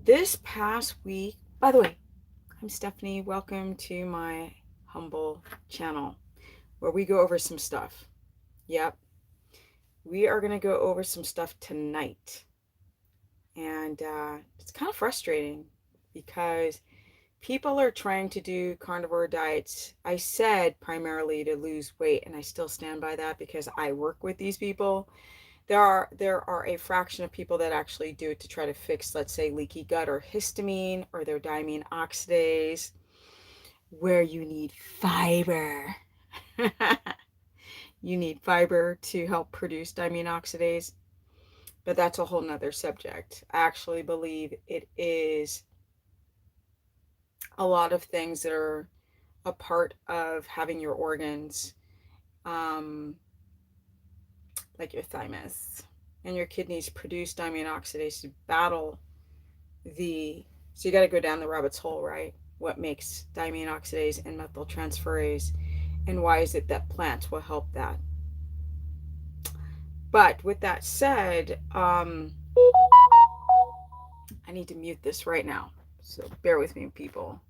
This past week, by the way, I'm Stephanie. Welcome to my humble channel where we go over some stuff. Yep, we are going to go over some stuff tonight. And it's kind of frustrating because people are trying to do carnivore diets. I said primarily to lose weight, and I still stand by that because I work with these people. There are a fraction of people that actually do it to try to fix, let's say, leaky gut or histamine or their diamine oxidase, where you need fiber. You need fiber to help produce diamine oxidase, but that's a whole nother subject. I actually believe it is a lot of things that are a part of having your organs, um, like your thymus and your kidneys, produce diamine oxidase to battle the. So you got to go down the rabbit's hole, right? What makes diamine oxidase and methyltransferase, and why is it that plants will help that? But with that said, I need to mute this right now. So bear with me, people.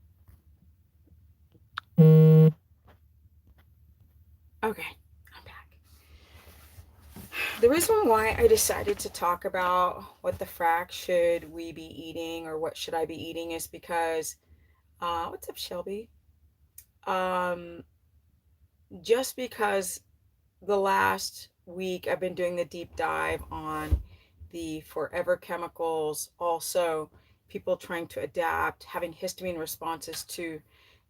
Okay, I'm back. The reason why I decided to talk about what the frack should we be eating or what should I be eating is because, what's up, Shelby? Um, just because the last week I've been doing the deep dive on the forever chemicals, also people trying to adapt, having histamine responses to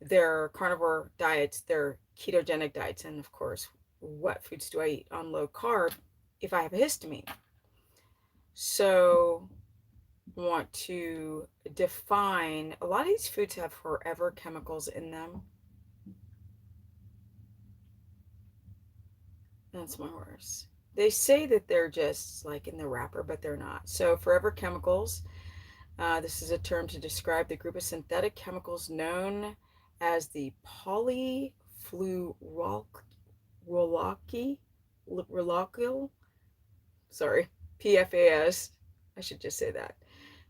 their carnivore diets, their ketogenic diets, and of course, what foods do I eat on low carb if I have a histamine? So, I want to define a lot of these foods have forever chemicals in them. That's my horse. They say that they're just like in the wrapper, but they're not. So, forever chemicals, this is a term to describe the group of synthetic chemicals known as the polyfluoroalkyl, sorry, PFAS. I should just say that.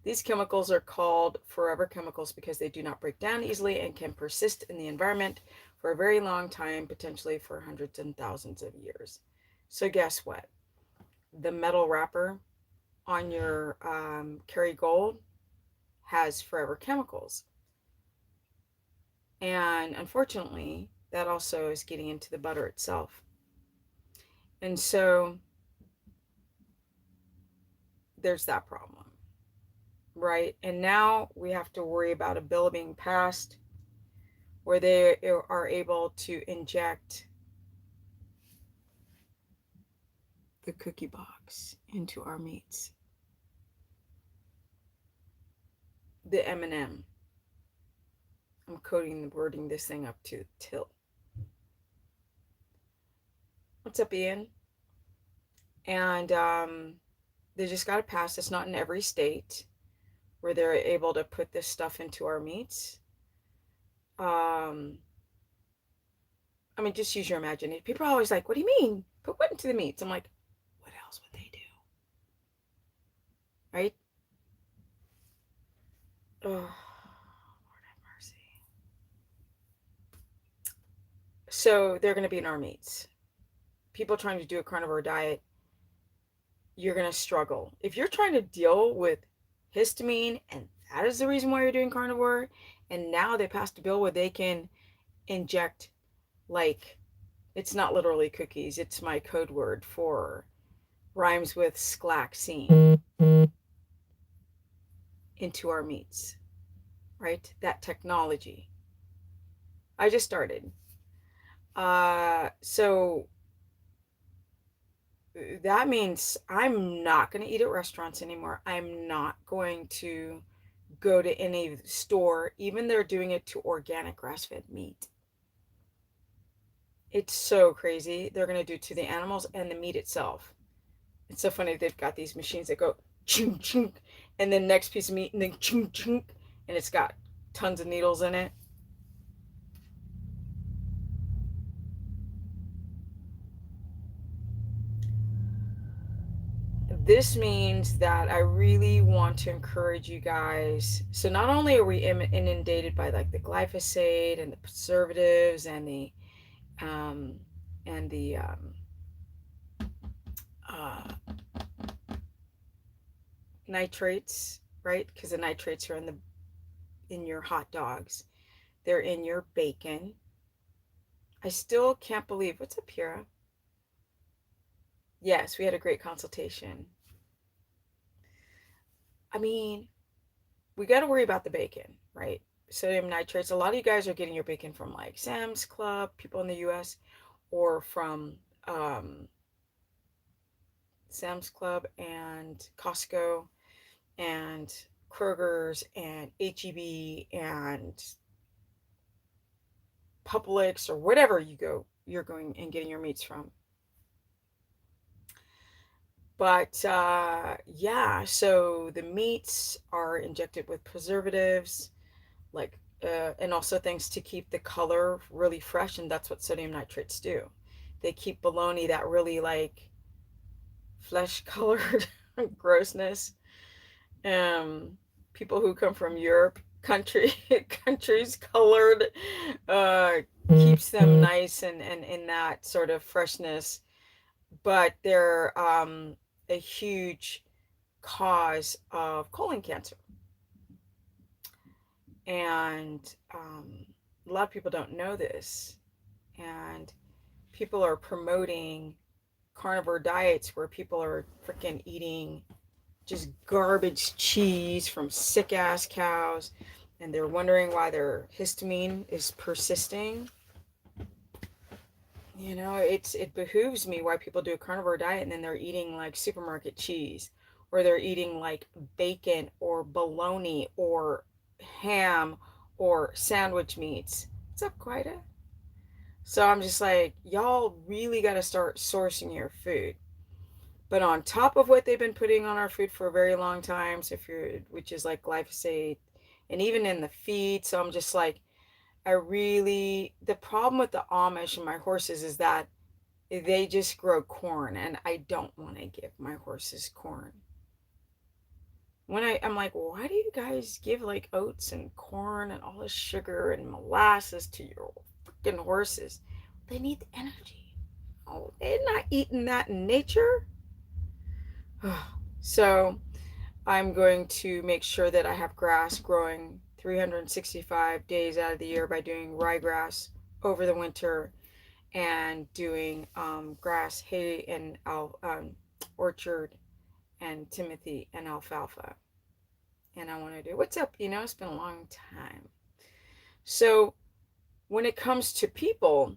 These chemicals are called forever chemicals because they do not break down easily and can persist in the environment for a very long time, potentially for hundreds and thousands of years. So guess what? The metal wrapper on your Kerrygold has forever chemicals. And unfortunately, that also is getting into the butter itself. And so there's that problem, right? And now we have to worry about a bill being passed where they are able to inject the cookie box into our meats. The M&M. I'm wording this thing up to tilt. What's up, Ian? And they just got to pass. It's not in every state where they're able to put this stuff into our meats. I mean, just use your imagination. People are always like, what do you mean? Put what into the meats? I'm like, what else would they do? Right? Oh, Lord have mercy. So they're going to be in our meats. People trying to do a carnivore diet, you're going to struggle. If you're trying to deal with histamine, and that is the reason why you're doing carnivore, and now they passed a bill where they can inject, like, it's not literally cookies, it's my code word for rhymes with sclaxine, into our meats, right? That technology. I just started. So that means I'm not going to eat at restaurants anymore. I'm not going to go to any store, even they're doing it to organic grass-fed meat. It's so crazy. They're going to do to the animals and the meat itself. It's so funny. They've got these machines that go chunk chunk, and then next piece of meat, and then chunk chunk, and it's got tons of needles in it. this means that I really want to encourage you guys. So not only are we inundated by like the glyphosate and the preservatives um, and the uh, nitrates, right? Because the nitrates are in your hot dogs. They're in your bacon. I still can't believe, what's up, Pura? Yes, we had a great consultation. I mean, we got to worry about the bacon, right? Sodium nitrates. A lot of you guys are getting your bacon from like Sam's Club, people in the US, or from Sam's Club and Costco and Kroger's and HEB and Publix or whatever you're going and getting your meats from. But yeah, so the meats are injected with preservatives, like, and also things to keep the color really fresh, and that's what sodium nitrates do. They keep bologna that really like flesh colored grossness. People who come from Europe, countries colored, uh, keeps them nice and in that sort of freshness. But they're a huge cause of colon cancer. And a lot of people don't know this. And people are promoting carnivore diets where people are freaking eating just garbage cheese from sick ass cows. And they're wondering why their histamine is persisting. You know, it behooves me why people do a carnivore diet and then they're eating like supermarket cheese, or they're eating like bacon or bologna or ham or sandwich meats. What's up, Quida? So I'm just like, y'all really got to start sourcing your food. But on top of what they've been putting on our food for a very long time, so if you're, which is like glyphosate, and even in the feed, so I'm just like, the problem with the Amish and my horses is that they just grow corn, and I don't want to give my horses corn. I'm like, why do you guys give like oats and corn and all this sugar and molasses to your freaking horses? They need the energy. Oh, they're not eating that in nature. So I'm going to make sure that I have grass growing 365 days out of the year by doing ryegrass over the winter and doing grass, hay, and orchard and timothy and alfalfa. And I want to do, what's up? It's been a long time. So when it comes to people,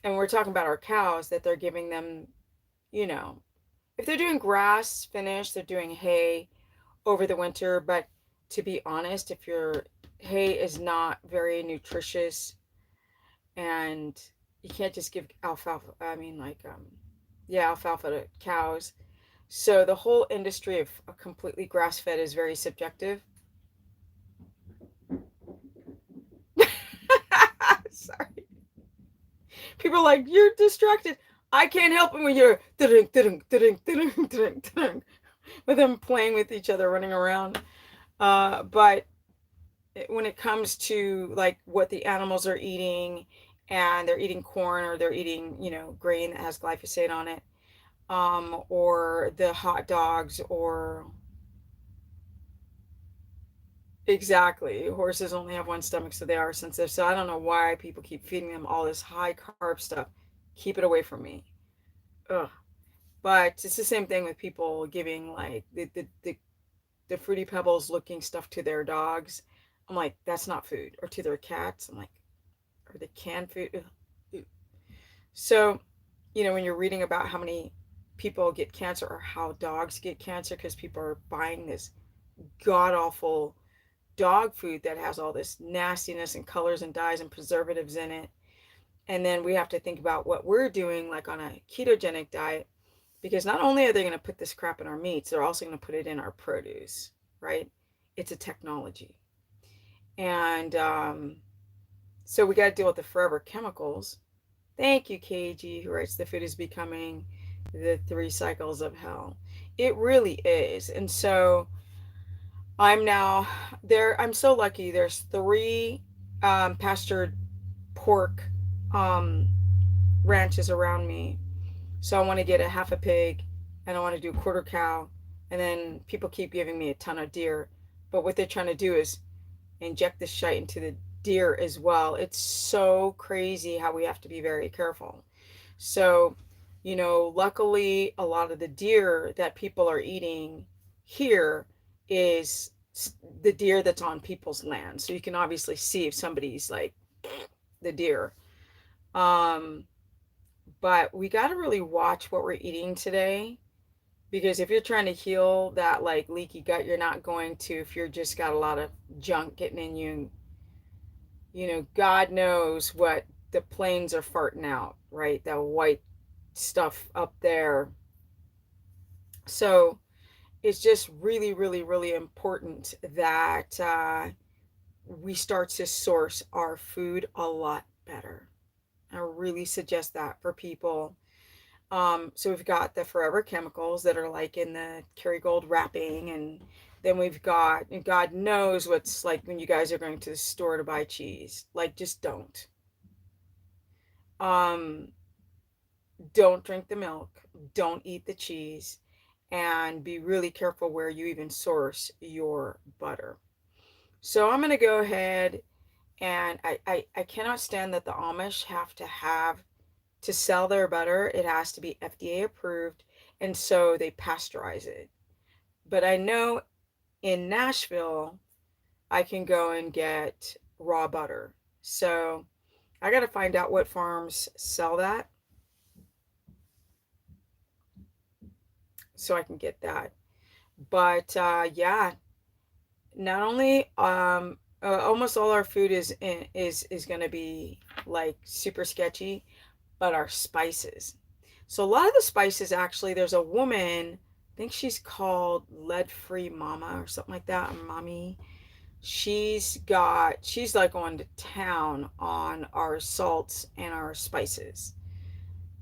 and we're talking about our cows, that they're giving them, if they're doing grass finish, they're doing hay over the winter. But to be honest, if your hay is not very nutritious, and you can't just give alfalfa, alfalfa to cows. So the whole industry of a completely grass-fed is very subjective. Sorry. People are like, you're distracted. I can't help it when you're with them playing with each other, running around. But when it comes to like what the animals are eating, and they're eating corn, or they're eating, grain that has glyphosate on it, or the hot dogs, or exactly, horses only have one stomach, so they are sensitive. So I don't know why people keep feeding them all this high carb stuff. Keep it away from me. Ugh. But it's the same thing with people giving like the Fruity Pebbles looking stuff to their dogs. I'm like, that's not food. Or to their cats. I'm like, or the canned food. Ugh. So, when you're reading about how many people get cancer, or how dogs get cancer because people are buying this god awful dog food that has all this nastiness and colors and dyes and preservatives in it. And then we have to think about what we're doing, like on a ketogenic diet, because not only are they going to put this crap in our meats, they're also going to put it in our produce, right? It's a technology. And so we got to deal with the forever chemicals. Thank you, KG, who writes, the food is becoming the 3 cycles of hell. It really is. And so I'm now there. I'm so lucky. There's three pastured pork um, ranches around me. So I want to get a half a pig and I want to do a quarter cow. And then people keep giving me a ton of deer. But what they're trying to do is inject the shite into the deer as well. It's so crazy how we have to be very careful. So, luckily, a lot of the deer that people are eating here is the deer that's on people's land. So you can obviously see if somebody's like the deer. Um, but we got to really watch what we're eating today, because if you're trying to heal that like leaky gut, you're not going to if you're just got a lot of junk getting in you. God knows what the planes are farting out, right? That white stuff up there. So it's just really, really, really important that we start to source our food a lot better. I really suggest that for people. So we've got the forever chemicals that are like in the Kerrygold wrapping, and then we've got, and God knows what's like when you guys are going to the store to buy cheese. Like, just don't. Um, don't drink the milk. Don't eat the cheese, and be really careful where you even source your butter. So I'm going to go ahead and I cannot stand that the Amish have to sell their butter, it has to be FDA approved, and so they pasteurize it. But I know in Nashville, I can go and get raw butter. So I got to find out what farms sell that so I can get that. But yeah, not only almost all our food is going to be like super sketchy, but our spices. So a lot of the spices, actually, there's a woman, I think she's called Lead Free Mama or something like that, or Mommy. She's like going to town on our salts and our spices.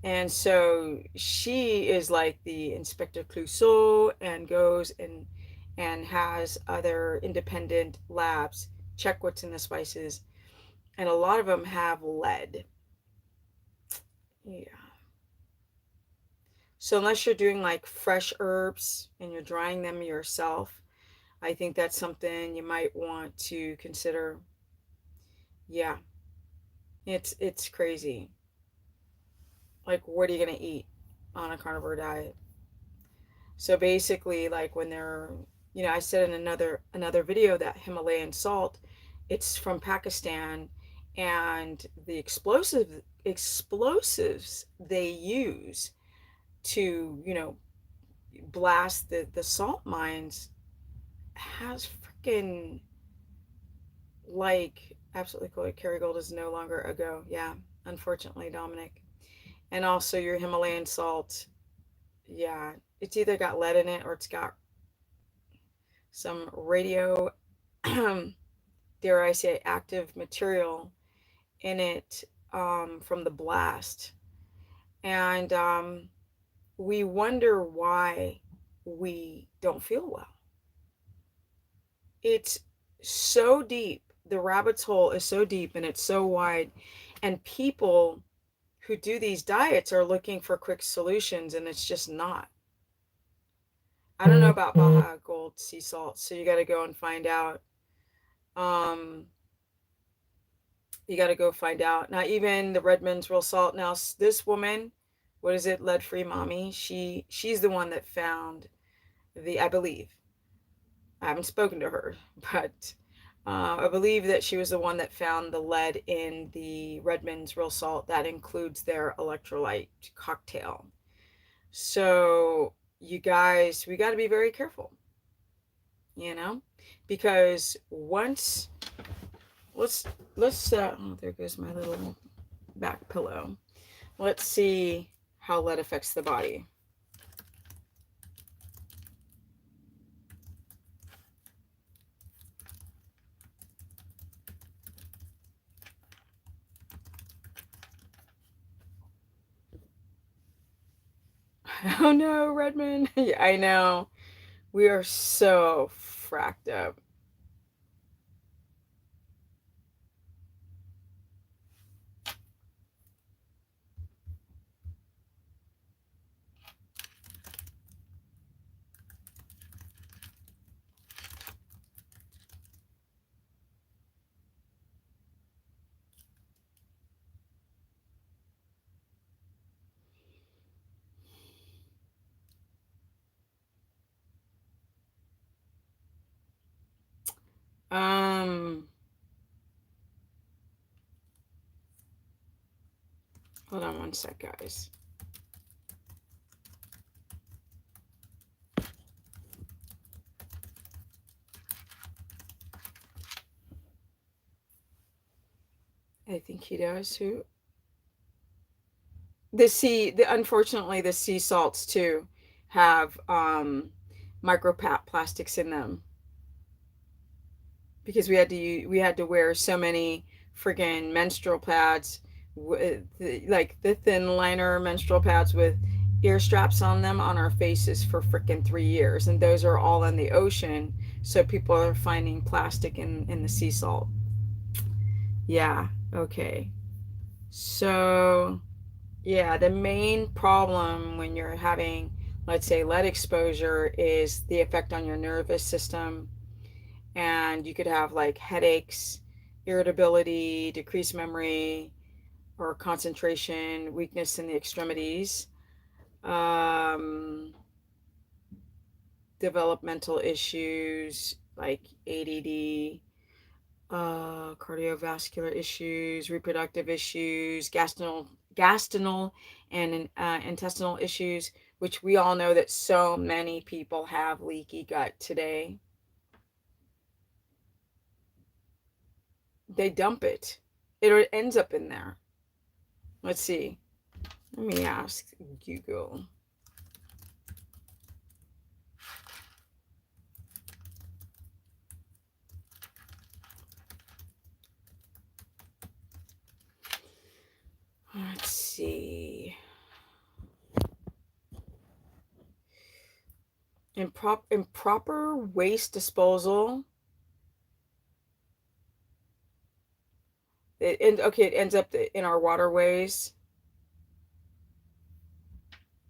And so she is like the Inspector Clouseau, and goes and has other independent labs check what's in the spices. And a lot of them have lead. Yeah. So unless you're doing like fresh herbs and you're drying them yourself, I think that's something you might want to consider. Yeah, it's crazy. Like, what are you gonna eat on a carnivore diet? So basically, like when they're, I said in another video that Himalayan salt, it's from Pakistan, and the explosives they use to, blast the salt mines has freaking, like, absolutely cool. Kerrygold is no longer a go. Yeah, unfortunately, Dominic. And also your Himalayan salt, yeah, it's either got lead in it or it's got some radio, dare I say, active material in it, from the blast. And we wonder why we don't feel well. It's so deep. The rabbit's hole is so deep and it's so wide. And people who do these diets are looking for quick solutions, and it's just not. I don't know about Baja Gold sea salt, so you got to go and find out. Um, you got to go find out. Now, even the Redmond's real salt. Now, this woman, what is it, Lead Free Mommy? She's the one that found I believe. I haven't spoken to her, but I believe that she was the one that found the lead in the Redmond's real salt. That includes their electrolyte cocktail. So you guys, we got to be very careful, because once, let's oh, there goes my little back pillow. Let's see how lead affects the body. Oh no, Redmond. Yeah, I know. We are so fracked up. Um, Hold on one sec, guys. I think he does. Who? Unfortunately, the sea salts too have microplastics in them because we had to wear so many friggin' menstrual pads, like the thin liner menstrual pads with ear straps on them on our faces for frickin' 3 years, and those are all in the ocean. So people are finding plastic in the sea salt. Yeah. Okay. So yeah, the main problem when you're having, let's say, lead exposure is the effect on your nervous system. And you could have like headaches, irritability, decreased memory, or concentration, weakness in the extremities, um, developmental issues like ADD, cardiovascular issues, reproductive issues, gastrointestinal and intestinal issues, which we all know that so many people have leaky gut today. They dump it. It ends up in there. Let's see. Let me ask Google. Let's see. Improper waste disposal. It ends up in our waterways.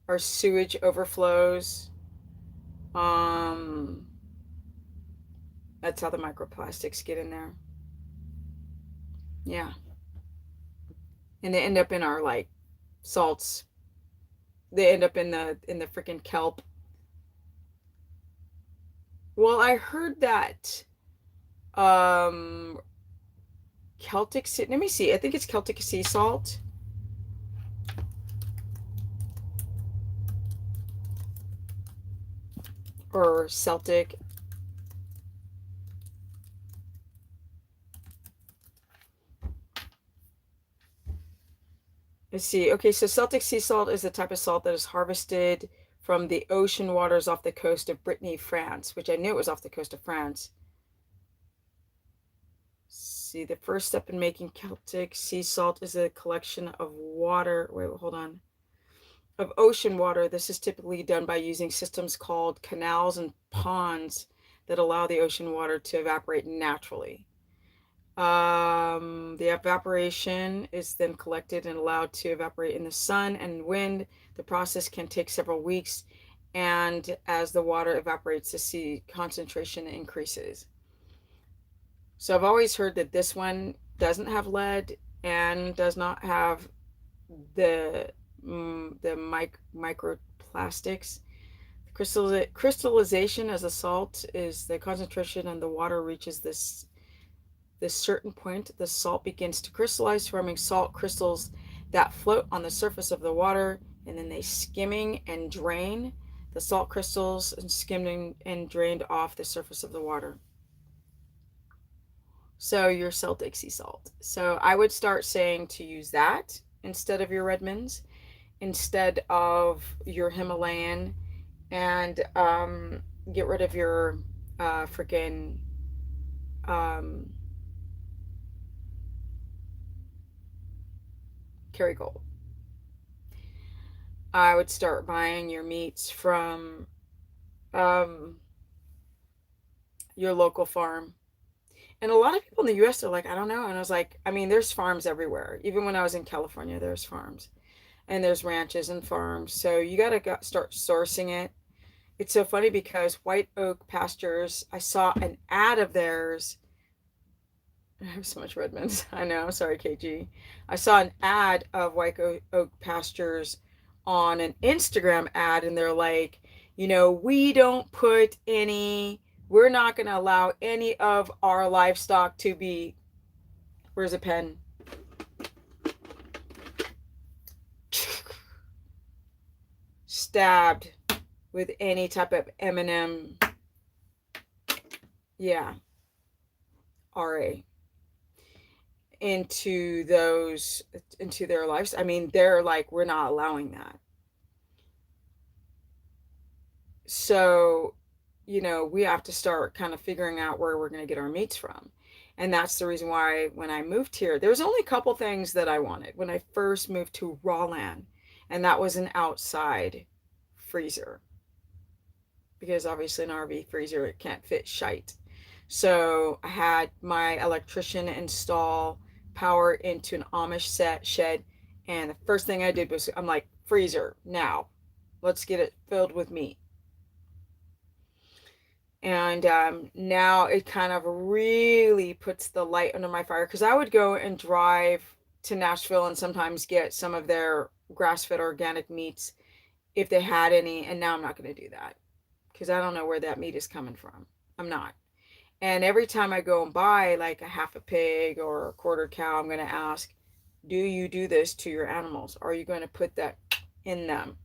Our sewage overflows. Um, that's how the microplastics get in there. Yeah, and they end up in our like salts. They end up in the freaking kelp. Well, I heard that Celtic sea. Let me see. I think it's Celtic sea salt or Celtic. Let's see. Okay, so Celtic sea salt is the type of salt that is harvested from the ocean waters off the coast of Brittany, France, which I knew it was off the coast of France. See, the first step in making Celtic sea salt is a collection of water. Wait, hold on. Of ocean water. This is typically done by using systems called canals and ponds that allow the ocean water to evaporate naturally. The evaporation is then collected and allowed to evaporate in the sun and wind. The process can take several weeks, and as the water evaporates, the sea concentration increases. So I've always heard that this one doesn't have lead and does not have the microplastics. Crystallization as a salt is the concentration and the water reaches this certain point. The salt begins to crystallize, forming salt crystals that float on the surface of the water, and then they skimming and drain the salt crystals and skimming and drained off the surface of the water. So your Celtic sea salt. So I would start saying to use that instead of your Redmonds, instead of your Himalayan, and get rid of your freaking Kerrygold. I would start buying your meats from um, your local farm. And a lot of people in the US are like, I don't know. And I was like, I mean, there's farms everywhere. Even when I was in California, there's farms and there's ranches and farms. So you got to start sourcing it. It's so funny because White Oak Pastures, I saw an ad of theirs. I have so much Redmonds. I know. Sorry, KG. I saw an ad of White Oak Pastures on an Instagram ad, and they're like, we don't put we're not going to allow any of our livestock to be, where's a pen? Stabbed with any type of M&M. Yeah. RA. Into their lives. I mean, they're like, we're not allowing that. So, we have to start kind of figuring out where we're going to get our meats from. And that's the reason why when I moved here, there was only a couple things that I wanted when I first moved to raw land. And that was an outside freezer. Because obviously an RV freezer, it can't fit shite. So I had my electrician install power into an Amish shed. And the first thing I did was, I'm like, freezer, now. Let's get it filled with meat. And now it kind of really puts the light under my fire, because I would go and drive to Nashville and sometimes get some of their grass-fed organic meats if they had any. And now I'm not going to do that because I don't know where that meat is coming from. I'm not. And every time I go and buy like a half a pig or a quarter cow, I'm going to ask, do you do this to your animals? Are you going to put that in them?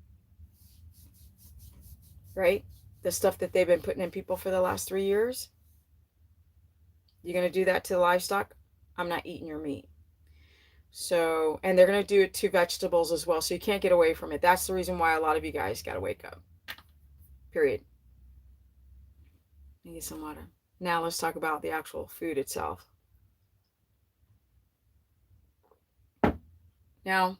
Right? The stuff that they've been putting in people for the last 3 years. You're going to do that to the livestock? I'm not eating your meat. So, and they're going to do it to vegetables as well. So you can't get away from it. That's the reason why a lot of you guys got to wake up. Period. Need some water. Now let's talk about the actual food itself. Now,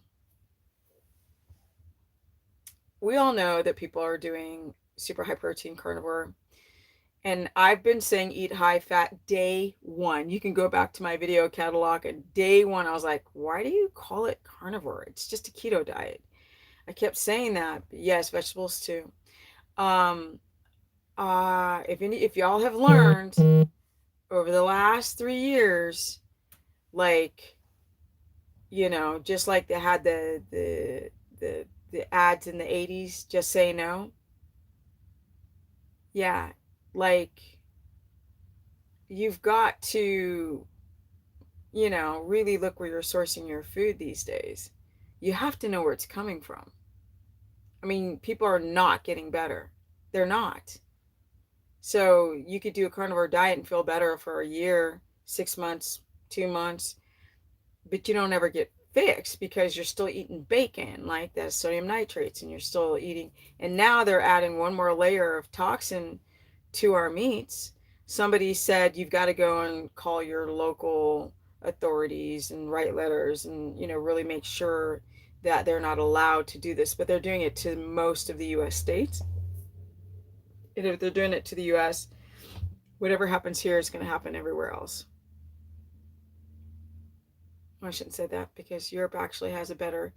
we all know that people are doing super high protein carnivore. And I've been saying eat high fat day one. You can go back to my video catalog, and day one, I was like, why do you call it carnivore? It's just a keto diet. I kept saying that. But yes, vegetables too. If y'all have learned over the last 3 years, like, just like they had the ads in the 80s, just say no. Yeah, like, you've got to, really look where you're sourcing your food these days. You have to know where it's coming from. I mean, people are not getting better. They're not. So you could do a carnivore diet and feel better for a year, 6 months, 2 months, but you don't ever get fixed because you're still eating bacon, like that sodium nitrates, and you're still eating. And now they're adding one more layer of toxin to our meats. Somebody said you've got to go and call your local authorities and write letters and, really make sure that they're not allowed to do this, but they're doing it to most of the US states. And if they're doing it to the US, whatever happens here is going to happen everywhere else. I shouldn't say that, because Europe actually has a better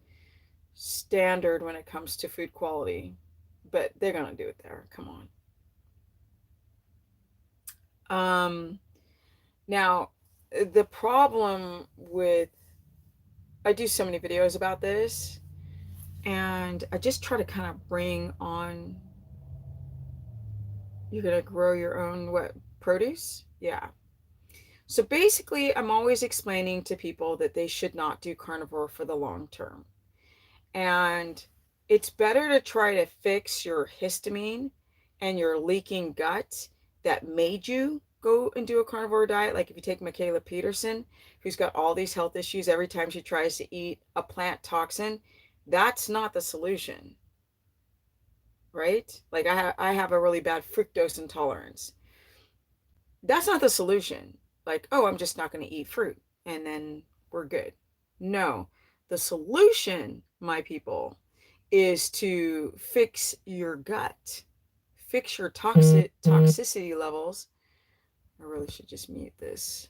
standard when it comes to food quality, but they're going to do it there. Come on. Now, the problem with, I do so many videos about this, and I just try to kind of bring on, you're going to grow your own produce? Yeah. So basically, I'm always explaining to people that they should not do carnivore for the long term. And it's better to try to fix your histamine and your leaking gut that made you go and do a carnivore diet. Like if you take Michaela Peterson, who's got all these health issues every time she tries to eat a plant toxin, that's not the solution, right? Like I have a really bad fructose intolerance. That's not the solution. Like, oh, I'm just not going to eat fruit and then we're good. No, the solution, my people, is to fix your gut, fix your toxicity levels. I really should just mute this.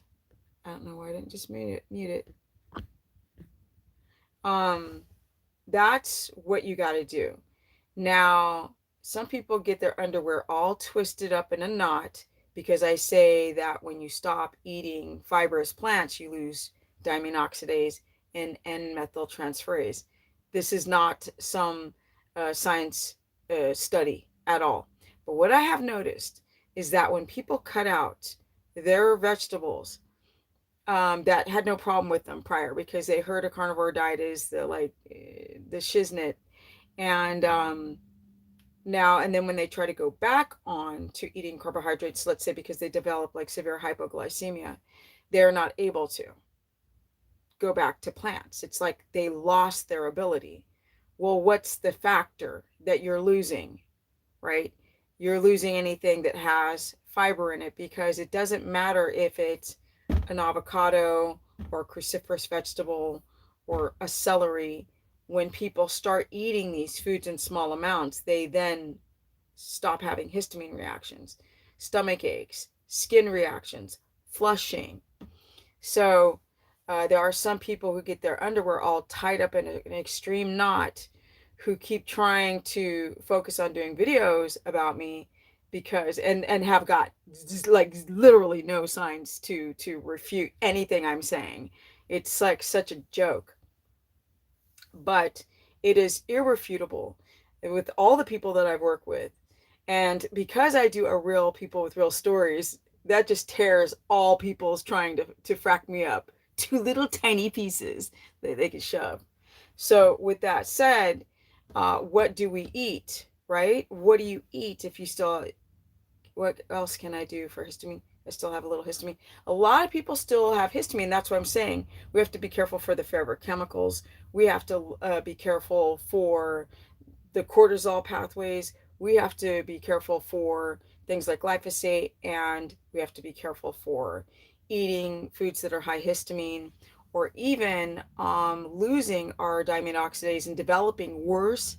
I don't know why I didn't just mute it. That's what you got to do. Now, some people get their underwear all twisted up in a knot because I say that when you stop eating fibrous plants, you lose diamine oxidase and N-methyltransferase. This is not some science study at all. But what I have noticed is that when people cut out their vegetables that had no problem with them prior because they heard a carnivore diet is the shiznit, and now and then when they try to go back on to eating carbohydrates, let's say because they develop like severe hypoglycemia, they're not able to go back to plants. It's like they lost their ability. Well, what's the factor that you're losing, right? You're losing anything that has fiber in it, because it doesn't matter if it's an avocado or a cruciferous vegetable or a celery. When people start eating these foods in small amounts, they then stop having histamine reactions, stomach aches, skin reactions, flushing. So there are some people who get their underwear all tied up in an extreme knot, who keep trying to focus on doing videos about me because and have got like literally no signs to refute anything I'm saying. It's like such a joke, but it is irrefutable with all the people that I've worked with. And because I do a real people with real stories, that just tears all people's trying to frack me up to little tiny pieces that they can shove. So with that said, what do we eat, right? What do you eat if you still, what else can I do for histamine? I still have a little histamine. A lot of people still have histamine. That's what I'm saying. We have to be careful for the forever chemicals. We have to be careful for the cortisol pathways. We have to be careful for things like glyphosate, and we have to be careful for eating foods that are high histamine, or even losing our diamine oxidase and developing worse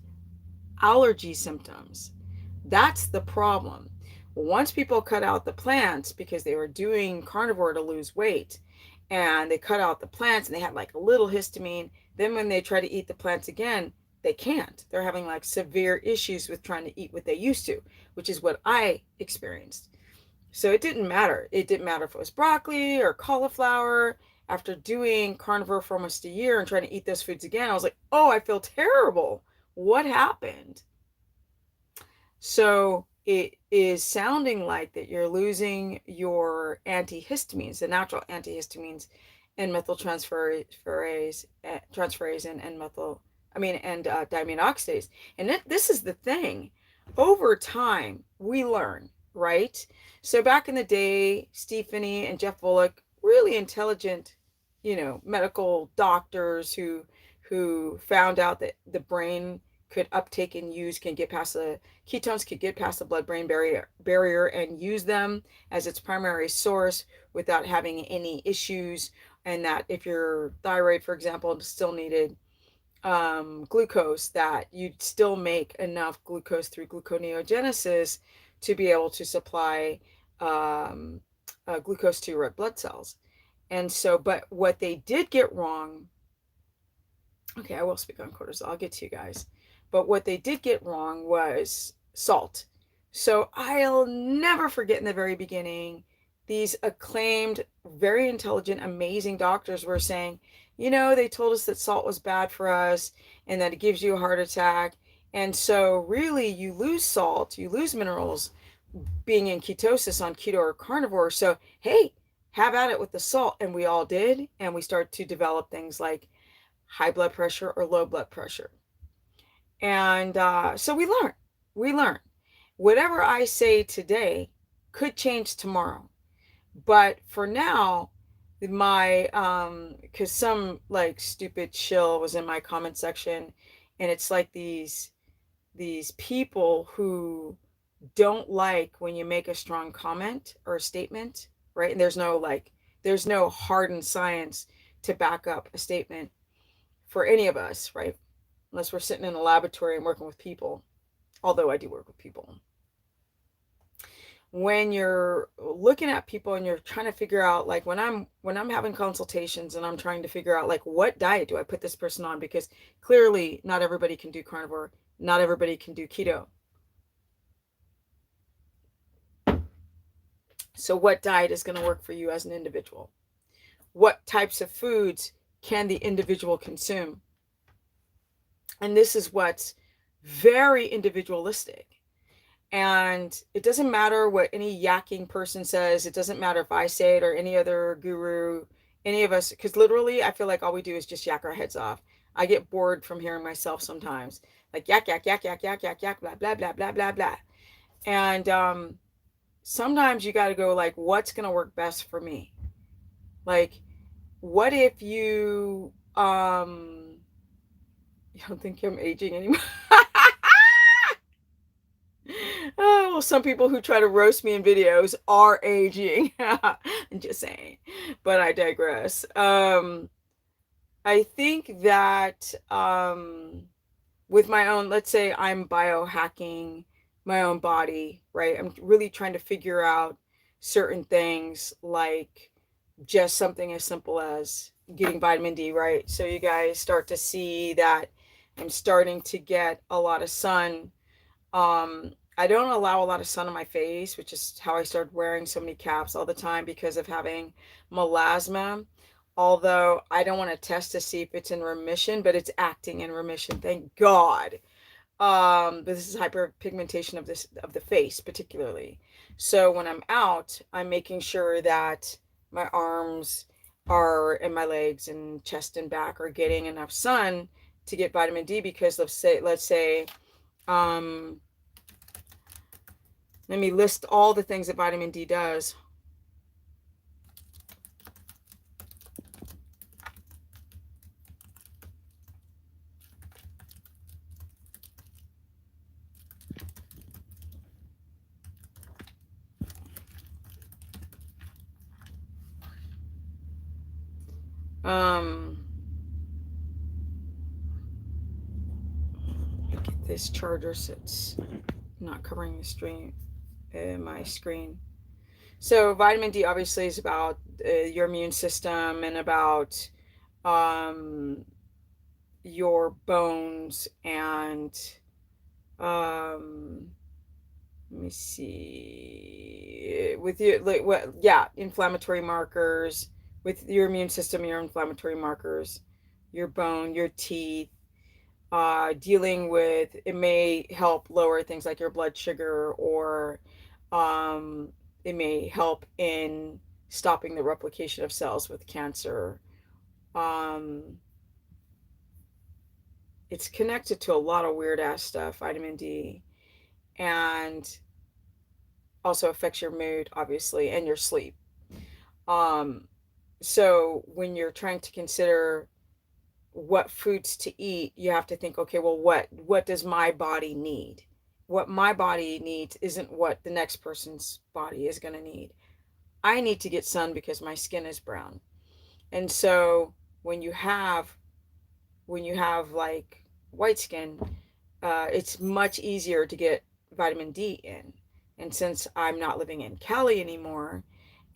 allergy symptoms. That's the problem. Once people cut out the plants because they were doing carnivore to lose weight, and they cut out the plants and they had like a little histamine, then when they try to eat the plants again, they can't. They're having like severe issues with trying to eat what they used to, which is what I experienced. So it didn't matter. It didn't matter if it was broccoli or cauliflower. After doing carnivore for almost a year and trying to eat those foods again, I was like, oh, I feel terrible. What happened? So it is sounding like that you're losing your antihistamines, the natural antihistamines, and methyltransferase, and diamine oxidase. And this is the thing. Over time, we learn, right? So back in the day, Steve Finney and Jeff Volek, really intelligent, medical doctors who found out that the brain could uptake and use, can get past the ketones, could get past the blood-brain barrier and use them as its primary source without having any issues. And that if your thyroid, for example, still needed glucose, that you'd still make enough glucose through gluconeogenesis to be able to supply glucose to your red blood cells. And so, but what they did get wrong, okay, I will speak on cortisol, I'll get to you guys. But what they did get wrong was salt. So I'll never forget, in the very beginning, these acclaimed, very intelligent, amazing doctors were saying, they told us that salt was bad for us and that it gives you a heart attack. And so really you lose salt, you lose minerals being in ketosis on keto or carnivore. So, hey, have at it with the salt. And we all did. And we start to develop things like high blood pressure or low blood pressure. And so we learn. Whatever I say today could change tomorrow. But for now, my, because some like stupid shill was in my comment section, and it's like these people who don't like when you make a strong comment or a statement, right? And there's no hardened science to back up a statement for any of us, right? unless we're sitting in a laboratory and working with people, although I do work with people. When you're looking at people and you're trying to figure out, like when I'm having consultations and I'm trying to figure out like what diet do I put this person on, because clearly not everybody can do carnivore, not everybody can do keto. So what diet is going to work for you as an individual? What types of foods can the individual consume? And this is what's very individualistic. And it doesn't matter what any yakking person says. It doesn't matter if I say it or any other guru, any of us, because literally I feel like all we do is just yak our heads off. I get bored from hearing myself sometimes. Like yak, yak, yak, yak, yak, yak, yak, blah, blah, blah, blah, blah, blah. And sometimes you got to go like, what's going to work best for me? Like, what if you don't think I'm aging anymore? Oh, well, some people who try to roast me in videos are aging. I'm just saying, but I digress. I think that with my own, let's say I'm biohacking my own body, right? I'm really trying to figure out certain things, like just something as simple as getting vitamin D, right? So you guys start to see that I'm starting to get a lot of sun. I don't allow a lot of sun on my face, which is how I started wearing so many caps all the time because of having melasma. Although I don't want to test to see if it's in remission, but it's acting in remission. Thank God. But this is hyperpigmentation of the face particularly. So when I'm out, I'm making sure that my arms are and my legs and chest and back are getting enough sun to get vitamin D, because let's say let me list all the things that vitamin D does. Get this charger so it's not covering the stream, my screen. So vitamin D obviously is about your immune system and about your bones and let me see, with your like what, yeah, inflammatory markers with your immune system, your inflammatory markers, your bone, your teeth. Dealing with, it may help lower things like your blood sugar, or it may help in stopping the replication of cells with cancer. It's connected to a lot of weird ass stuff, vitamin D, and also affects your mood, obviously, and your sleep. So when you're trying to consider what foods to eat, you have to think, okay, well, what does my body need? What my body needs isn't what the next person's body is going to need. I need to get sun because my skin is brown. And so when you have like white skin, it's much easier to get vitamin D in. And since I'm not living in Cali anymore,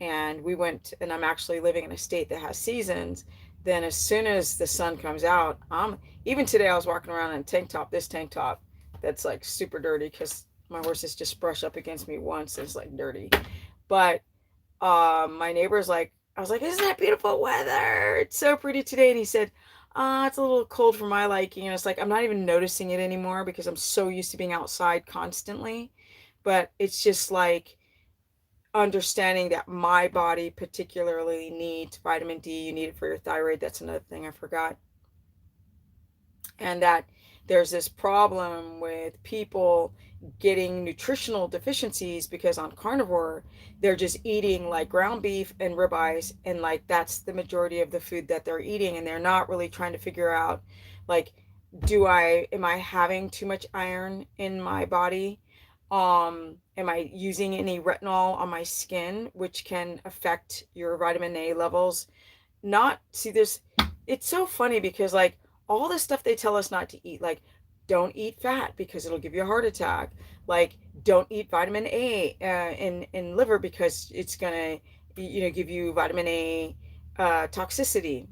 and I'm actually living in a state that has seasons, then as soon as the sun comes out, even today I was walking around in a tank top, this tank top that's like super dirty because my horses just brush up against me once, and it's like dirty. But my neighbor's like, I was like, isn't that beautiful weather? It's so pretty today. And he said, it's a little cold for my liking. And it's like, I'm not even noticing it anymore because I'm so used to being outside constantly. But it's just like understanding that my body particularly needs vitamin D. You need it for your thyroid. That's another thing I forgot. And that there's this problem with people getting nutritional deficiencies because on carnivore, they're just eating like ground beef and ribeyes, and like that's the majority of the food that they're eating, and they're not really trying to figure out like, am I having too much iron in my body? Am I using any retinol on my skin, which can affect your vitamin A levels? It's so funny because like all the stuff they tell us not to eat, like don't eat fat because it'll give you a heart attack, like don't eat vitamin A in liver because it's gonna give you vitamin A toxicity,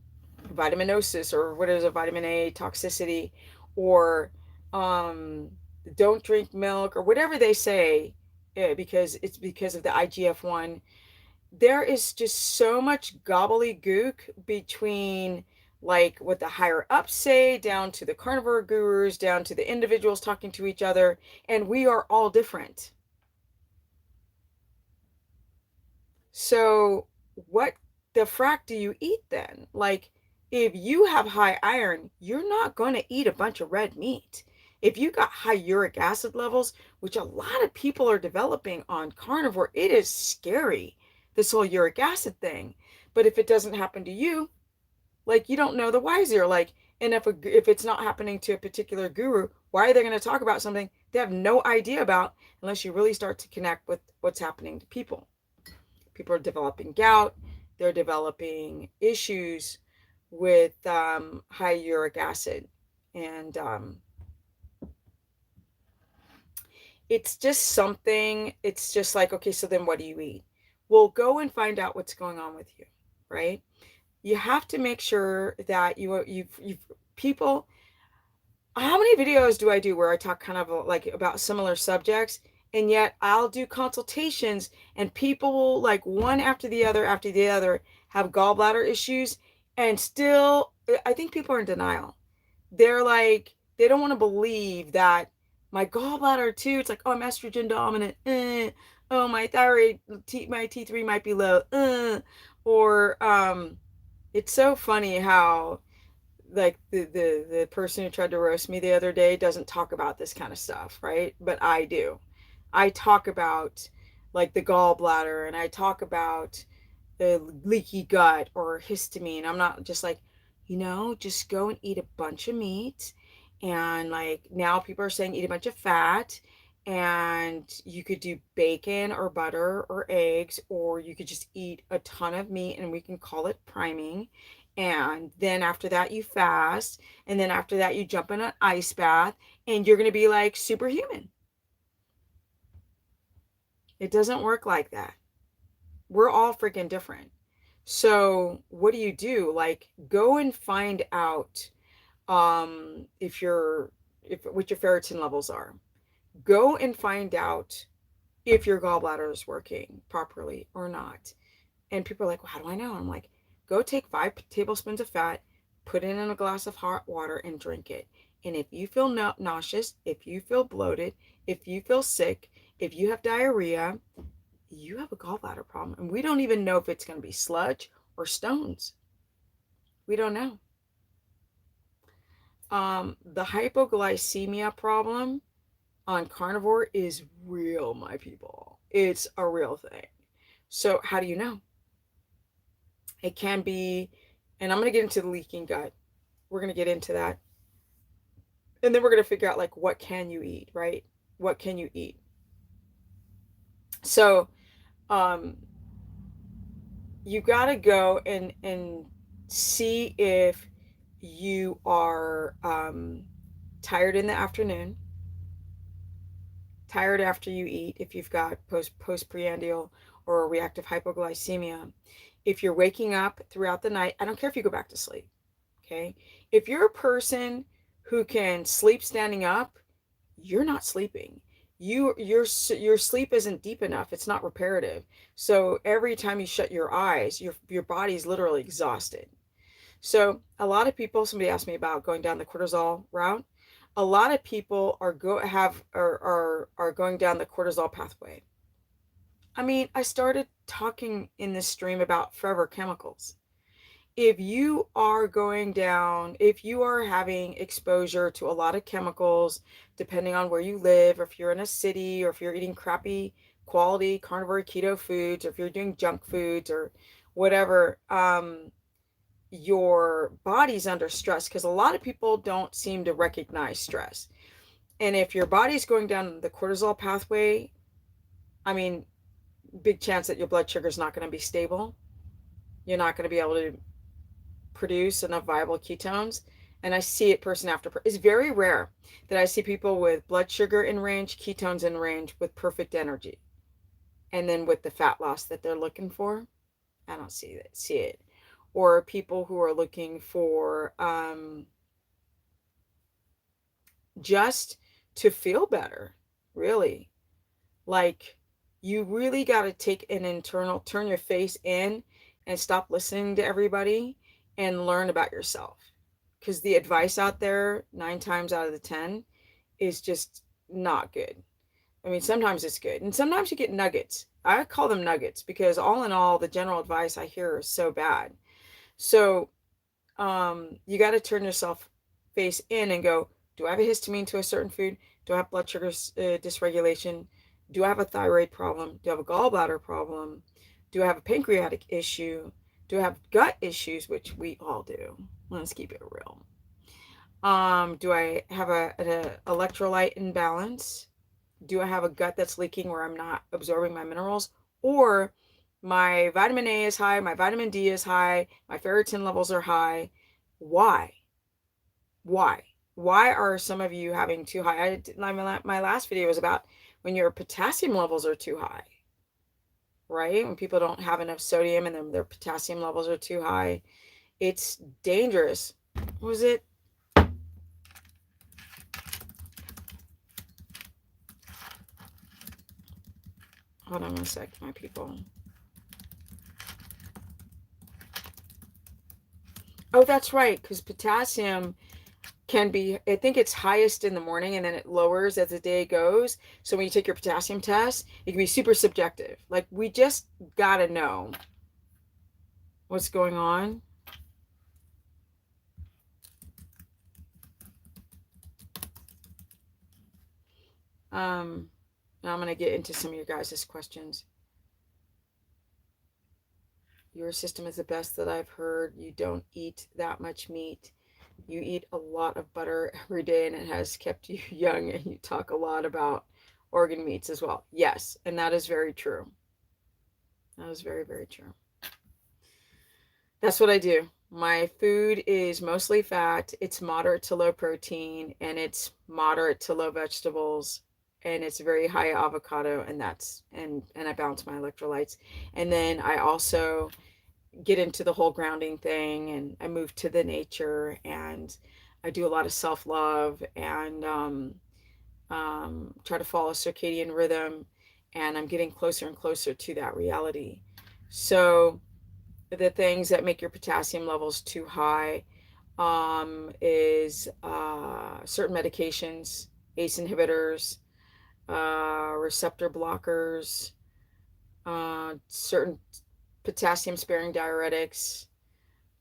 vitaminosis, or what is a vitamin A toxicity, or um, don't drink milk, or whatever they say, because it's because of the IGF-1. There is just so much gobbledygook between like what the higher ups say down to the carnivore gurus, down to the individuals talking to each other, and we are all different. So what the frack do you eat then? Like, if you have high iron, you're not going to eat a bunch of red meat. If you got high uric acid levels, which a lot of people are developing on carnivore, it is scary, this whole uric acid thing. But if it doesn't happen to you, like, you don't know the wiser. Like, and if it's not happening to a particular guru, why are they going to talk about something they have no idea about unless you really start to connect with what's happening to people? People are developing gout. They're developing issues with high uric acid. And it's just something, it's just like, okay, so then what do you eat? Well, go and find out what's going on with you, right? You have to make sure that you've people. How many videos do I do where I talk kind of like about similar subjects, and yet I'll do consultations and people will, like, one after the other have gallbladder issues, and still I think people are in denial. They're like, they don't want to believe that my gallbladder too, it's like, oh, I'm estrogen dominant, oh, my thyroid, my T3 might be low, or it's so funny how, like, the person who tried to roast me the other day doesn't talk about this kind of stuff, right? But I do. I talk about, like, the gallbladder, and I talk about the leaky gut or histamine. I'm not just like, just go and eat a bunch of meat. And like, now people are saying eat a bunch of fat, and you could do bacon or butter or eggs, or you could just eat a ton of meat and we can call it priming. And then after that you fast, and then after that you jump in an ice bath, and you're going to be like superhuman. It doesn't work like that. We're all freaking different. So what do? Like, go and find out if what your ferritin levels are. Go and find out if your gallbladder is working properly or not. And people are like, well, how do I know? I'm like, go take 5 tablespoons of fat, put it in a glass of hot water, and drink it. And if you feel nauseous, if you feel bloated, if you feel sick, if you have diarrhea, you have a gallbladder problem. And we don't even know if it's going to be sludge or stones. We don't know. The hypoglycemia problem on carnivore is real, my people. It's a real thing. So how do you know? It can be, and I'm going to get into the leaking gut. We're going to get into that. And then we're going to figure out, like, what can you eat, right? What can you eat? So, you got to go and see if you are tired in the afternoon, tired after you eat, if you've got postprandial or reactive hypoglycemia. If you're waking up throughout the night, I don't care if you go back to sleep, okay? If you're a person who can sleep standing up, you're not sleeping. Your sleep isn't deep enough. It's not reparative. So every time you shut your eyes, your body's literally exhausted. So a lot of people, somebody asked me about going down the cortisol route. A lot of people are going down the cortisol pathway. I mean, I started talking in this stream about forever chemicals. If you are having exposure to a lot of chemicals, depending on where you live, or if you're in a city, or if you're eating crappy quality carnivore keto foods, or if you're doing junk foods or whatever, your body's under stress, because a lot of people don't seem to recognize stress. And if your body's going down the cortisol pathway, I mean, big chance that your blood sugar is not going to be stable. You're not going to be able to produce enough viable ketones, And I see it person after person. It's very rare that I see people with blood sugar in range, ketones in range, with perfect energy. And then with the fat loss that they're looking for, I don't see it. Or people who are looking for just to feel better, really. Like, you really got to take an internal, turn your face in and stop listening to everybody and learn about yourself. Because the advice out there, 9 times out of the 10, is just not good. I mean, sometimes it's good, and sometimes you get nuggets. I call them nuggets because all in all, the general advice I hear is so bad. So you got to turn yourself face in and go, do I have a histamine to a certain food? Do I have blood sugar dysregulation? Do I have a thyroid problem? Do I have a gallbladder problem? Do I have a pancreatic issue? Do I have gut issues, which we all do? Let's keep it real. Do I have an electrolyte imbalance? Do I have a gut that's leaking where I'm not absorbing my minerals? Or my vitamin A is high, my vitamin D is high, my ferritin levels are high. Why? Why are some of you having too high? My last video was about when your potassium levels are too high, right? When people don't have enough sodium and then their potassium levels are too high. It's dangerous. What was it? Hold on one sec, my people. Oh, that's right, because potassium can be, I think it's highest in the morning and then it lowers as the day goes. So when you take your potassium test, it can be super subjective. Like, we just got to know what's going on. Now I'm going to get into some of your guys' questions. Your system is the best that I've heard. You don't eat that much meat. You eat a lot of butter every day and it has kept you young, and you talk a lot about organ meats as well. Yes, and that is very true. That is very, very true. That's what I do. My food is mostly fat. It's moderate to low protein, and it's moderate to low vegetables, and it's very high avocado, and I balance my electrolytes. And then I also get into the whole grounding thing, and I move to the nature, and I do a lot of self-love, and try to follow circadian rhythm, and I'm getting closer and closer to that reality. So the things that make your potassium levels too high is certain medications, ACE inhibitors, receptor blockers, certain potassium sparing diuretics,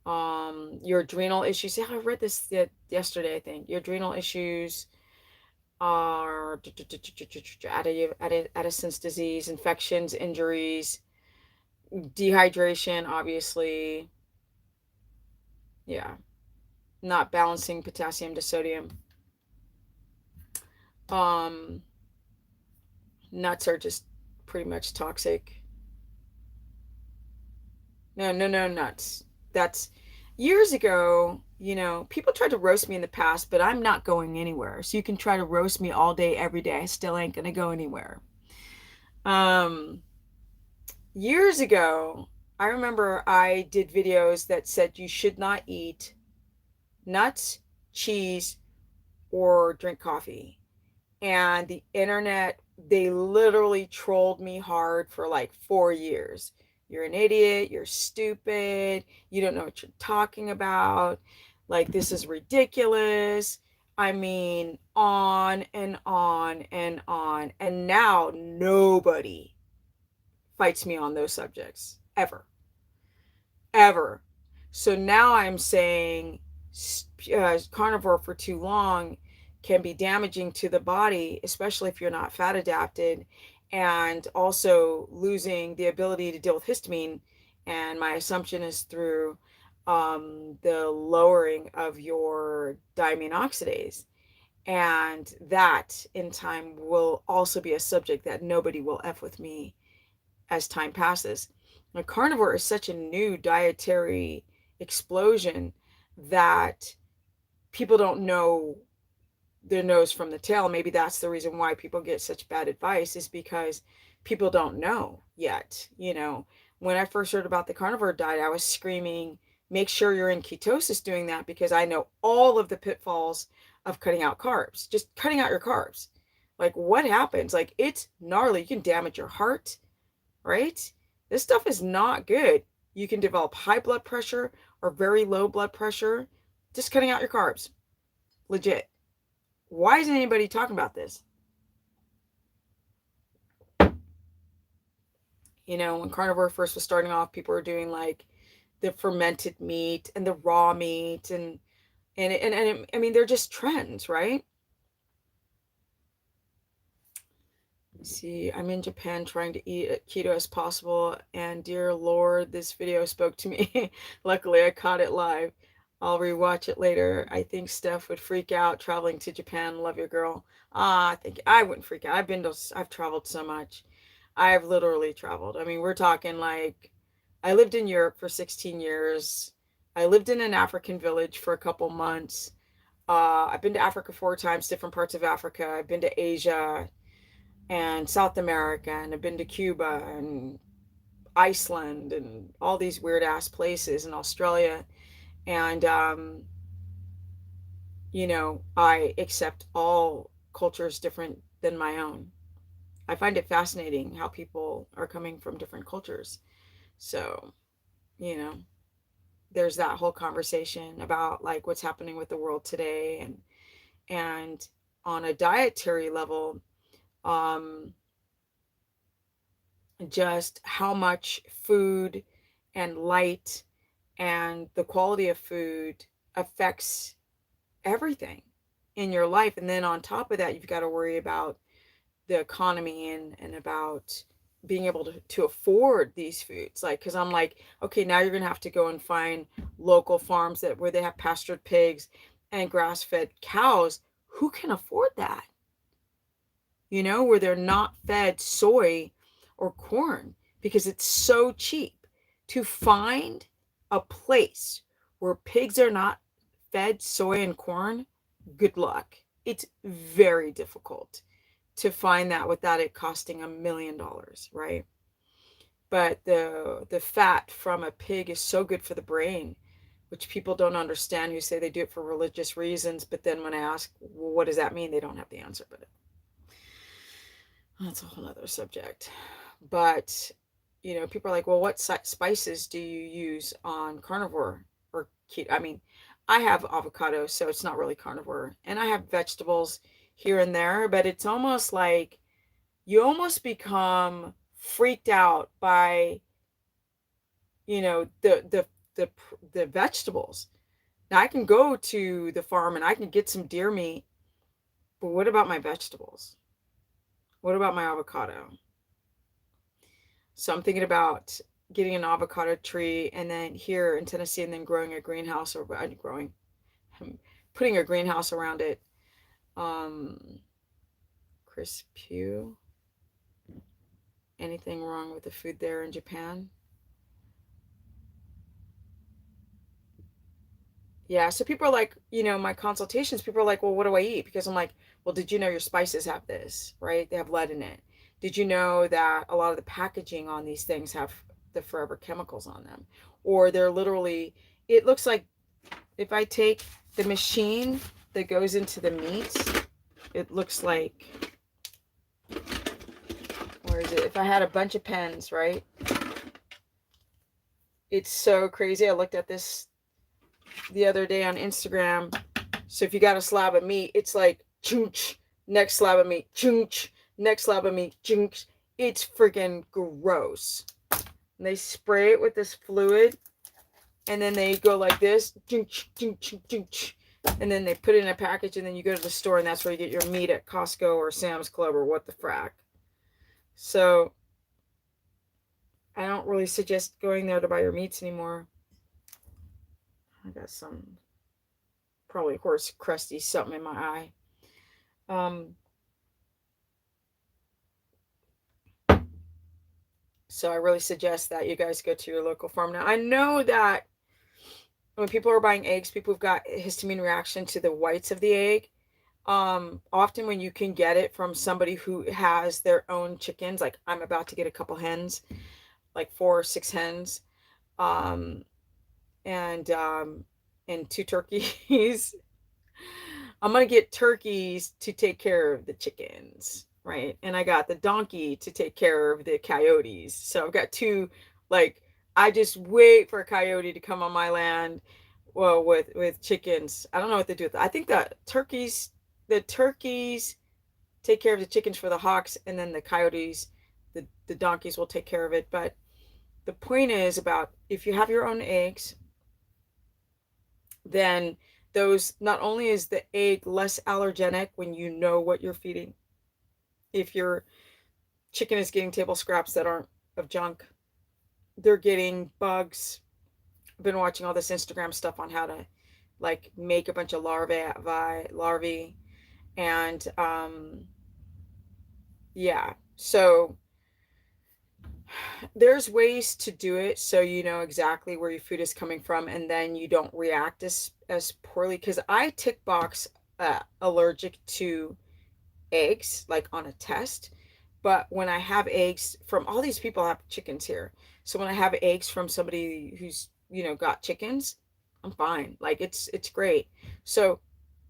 your adrenal issues. Yeah, I read this yesterday, I think. Your adrenal issues are Addison's disease, infections, injuries, dehydration, obviously. Yeah, not balancing potassium to sodium. Nuts are just pretty much toxic. No nuts. That's years ago, people tried to roast me in the past, but I'm not going anywhere. So you can try to roast me all day, every day. I still ain't gonna go anywhere. Years ago, I remember I did videos that said you should not eat nuts, cheese, or drink coffee. And the internet, they literally trolled me hard for like 4 years. You're an idiot, you're stupid, you don't know what you're talking about, like, this is ridiculous. I mean, on and on and on. And now nobody fights me on those subjects, ever. Ever. So now I'm saying carnivore for too long can be damaging to the body, especially if you're not fat adapted, and also losing the ability to deal with histamine. And my assumption is through the lowering of your diamine oxidase. And that in time will also be a subject that nobody will F with me as time passes. Now, carnivore is such a new dietary explosion that people don't know their nose from the tail. Maybe that's the reason why people get such bad advice, is because people don't know yet. You know, when I first heard about the carnivore diet, I was screaming, make sure you're in ketosis doing that, because I know all of the pitfalls of cutting out carbs, just cutting out your carbs. Like, what happens? Like, it's gnarly. You can damage your heart, right? This stuff is not good. You can develop high blood pressure or very low blood pressure just cutting out your carbs. Legit. Why isn't anybody talking about this? You know, when carnivore first was starting off, people were doing like the fermented meat and the raw meat, and I mean, they're just trends, right? See, I'm in Japan trying to eat keto as possible, and dear Lord, this video spoke to me. Luckily, I caught it live. I'll rewatch it later. I think Steph would freak out traveling to Japan. Love your girl. I think I wouldn't freak out. I've traveled so much. I've literally traveled. I mean, we're talking like, I lived in Europe for 16 years. I lived in an African village for a couple months. I've been to Africa 4 times, different parts of Africa. I've been to Asia and South America, and I've been to Cuba and Iceland and all these weird ass places in Australia. And, you know, I accept all cultures different than my own. I find it fascinating how people are coming from different cultures. So, you know, there's that whole conversation about like what's happening with the world today, and on a dietary level, um, just how much food and light and the quality of food affects everything in your life. And then on top of that, you've got to worry about the economy, and about being able to afford these foods. Like, because I'm like, okay, now you're going to have to go and find local farms that where they have pastured pigs and grass-fed cows. Who can afford that? You know, where they're not fed soy or corn, because it's so cheap to find a place where pigs are not fed soy and corn. Good luck. It's very difficult to find that without it costing $1 million, right? But the fat from a pig is so good for the brain, which people don't understand, who say they do it for religious reasons. But then when I ask, well, what does that mean? They don't have the answer. But that's a whole other subject. But, you know, people are like, well, what spices do you use on carnivore or keto? I mean, I have avocado, so it's not really carnivore. And I have vegetables here and there, but it's almost like you almost become freaked out by, you know, the vegetables. Now I can go to the farm and I can get some deer meat, but what about my vegetables? What about my avocado? So I'm thinking about getting an avocado tree, and then here in Tennessee, and then growing a greenhouse, or putting a greenhouse around it. Chris Pugh. Anything wrong with the food there in Japan? Yeah, so people are like, you know, my consultations, people are like, well, what do I eat? Because I'm like, well, did you know your spices have this, right? They have lead in it. Did you know that a lot of the packaging on these things have the forever chemicals on them? Or they're literally, it looks like if I take the machine that goes into the meat, it looks like, where is it? If I had a bunch of pens, right? It's so crazy. I looked at this the other day on Instagram. So if you got a slab of meat, it's like chunch, next slab of meat, chunch, next slab of meat, chunch. It's freaking gross. And they spray it with this fluid, and then they go like this, chunch, chunch, chunch, and then they put it in a package, and then you go to the store, and that's where you get your meat at Costco or Sam's Club or what the frack. So I don't really suggest going there to buy your meats anymore. I got some, probably horse crusty something in my eye. So I really suggest that you guys go to your local farm. Now, I know that when people are buying eggs, people who've got histamine reaction to the whites of the egg. Often when you can get it from somebody who has their own chickens, like I'm about to get a couple hens, like 4 or 6 hens, um, and and 2 turkeys. I'm gonna get turkeys to take care of the chickens, right? And I got the donkey to take care of the coyotes. So I've got two, like, I just wait for a coyote to come on my land. Well, with chickens, I don't know what to do with it. I think that the turkeys take care of the chickens for the hawks, and then the coyotes, the donkeys will take care of it. But the point is about if you have your own eggs, then those, not only is the egg less allergenic when you know what you're feeding. If your chicken is getting table scraps that aren't of junk, they're getting bugs. I've been watching all this Instagram stuff on how to like make a bunch of larvae, and yeah. So there's ways to do it so you know exactly where your food is coming from, and then you don't react as poorly. Because I tick box allergic to eggs, like on a test. But when I have eggs from all these people have chickens here, so when I have eggs from somebody who's got chickens, I'm fine. Like it's great. So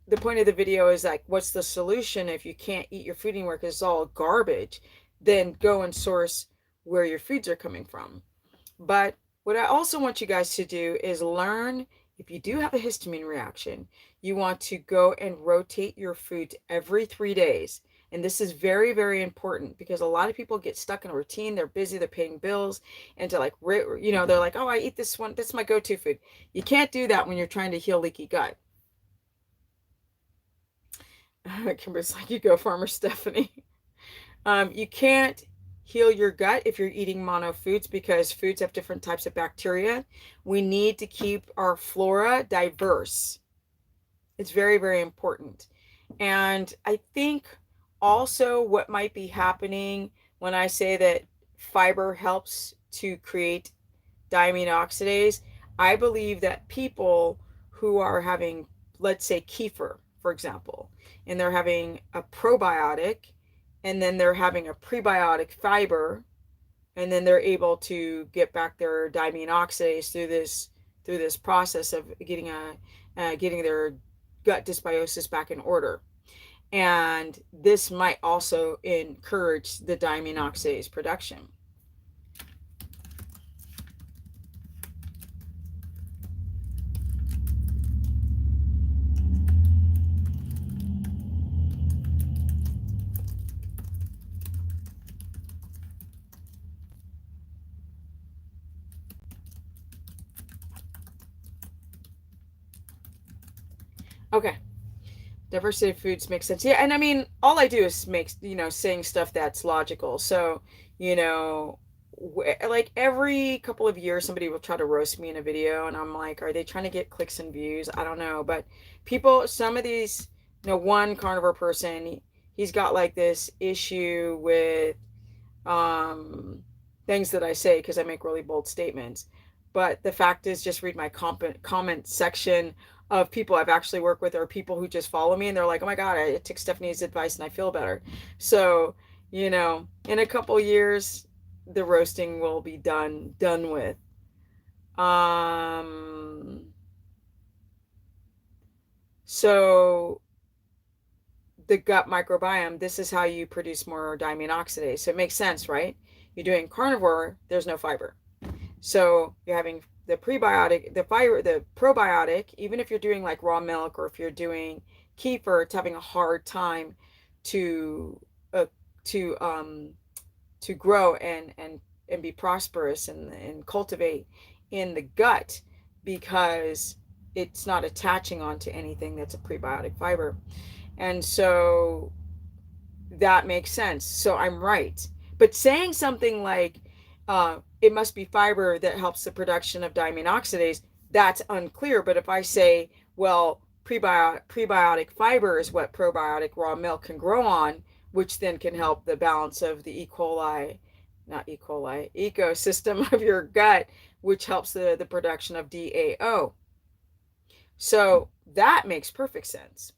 the point of the video is like, what's the solution if you can't eat your food anymore because it's all garbage? Then go and source where your foods are coming from. But what I also want you guys to do is learn, if you do have a histamine reaction, you want to go and rotate your foods every 3 days. And this is very, very important because a lot of people get stuck in a routine. They're busy, they're paying bills, and to like, they're like, oh, I eat this one. That's my go-to food. You can't do that when you're trying to heal leaky gut. Kimber's like, you go, Farmer Stephanie. You can't heal your gut if you're eating mono foods because foods have different types of bacteria. We need to keep our flora diverse. It's very, very important. And I think also what might be happening when I say that fiber helps to create diamine oxidase, I believe that people who are having, let's say, kefir, for example, and they're having a probiotic, and then they're having a prebiotic fiber, and then they're able to get back their diamine oxidase through this process of getting their gut dysbiosis back in order. And this might also encourage the diamine oxidase production. Okay. Diversity of foods makes sense. Yeah, and I mean, all I do is saying stuff that's logical. So, like every couple of years, somebody will try to roast me in a video, and I'm like, are they trying to get clicks and views? I don't know. But some of these, one carnivore person, he's got like this issue with things that I say because I make really bold statements. But the fact is, just read my comment section of people I've actually worked with, or people who just follow me and they're like, oh my God, I took Stephanie's advice and I feel better. So, in a couple years, the roasting will be done with. So the gut microbiome, this is how you produce more diamine oxidase. So it makes sense, right? You're doing carnivore, there's no fiber. So you're having the prebiotic, the fiber, the probiotic, even if you're doing like raw milk or if you're doing kefir, it's having a hard time to grow and be prosperous and cultivate in the gut because it's not attaching onto anything that's a prebiotic fiber. And so that makes sense. So I'm right. But saying something like it must be fiber that helps the production of diamine oxidase, that's unclear. But if I say, well, prebiotic fiber is what probiotic raw milk can grow on, which then can help the balance of the ecosystem of your gut, which helps the production of DAO. So that makes perfect sense.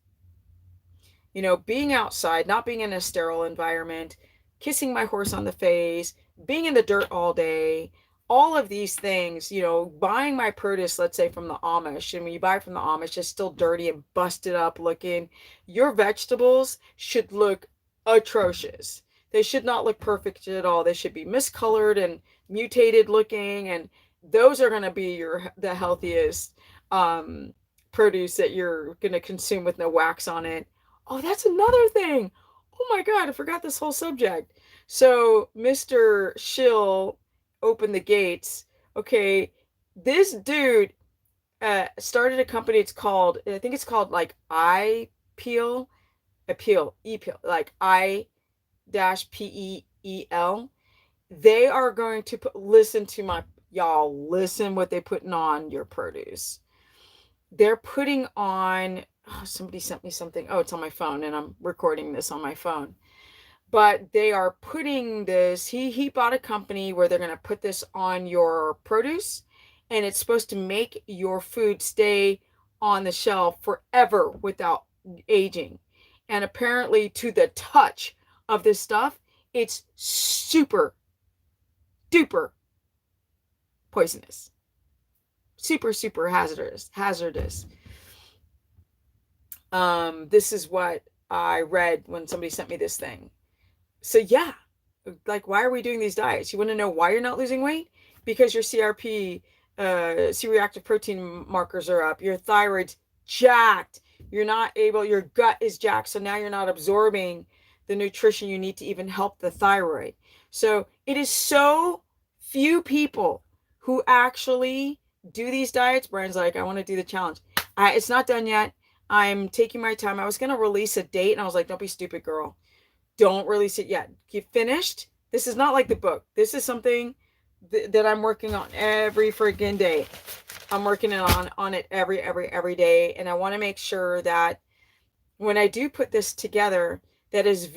You know, being outside, not being in a sterile environment, kissing my horse on the face, being in the dirt all day, all of these things, you know, buying my produce, let's say from the Amish, and when you buy it from the Amish, it's still dirty and busted up looking. Your vegetables should look atrocious. They should not look perfect at all. They should be miscolored and mutated looking, and those are going to be the healthiest produce that you're going to consume with no wax on it. Oh, that's another thing. Oh my God, I forgot this whole subject. So Mr. Shill opened the gates. Okay, this dude started a company. I think it's called like Peel, like I-PEEL. They are going to listen to y'all, listen what they putting on your produce. They're putting on, oh, somebody sent me something. Oh, it's on my phone and I'm recording this on my phone. But they are putting this, he bought a company where they're going to put this on your produce, and it's supposed to make your food stay on the shelf forever without aging. And apparently to the touch of this stuff, it's super duper poisonous. Super hazardous. This is what I read when somebody sent me this thing. So yeah, like, why are we doing these diets? You want to know why you're not losing weight? Because your CRP, C-reactive protein markers are up. Your thyroid's jacked. You're not able, your gut is jacked. So now you're not absorbing the nutrition you need to even help the thyroid. So it is so few people who actually do these diets. Brian's like, I want to do the challenge. It's not done yet. I'm taking my time. I was going to release a date and I was like, don't be stupid, girl. Don't release it yet. You finished? This is not like the book. This is something that I'm working on every freaking day. I'm working on it every day. And I want to make sure that when I do put this together, that is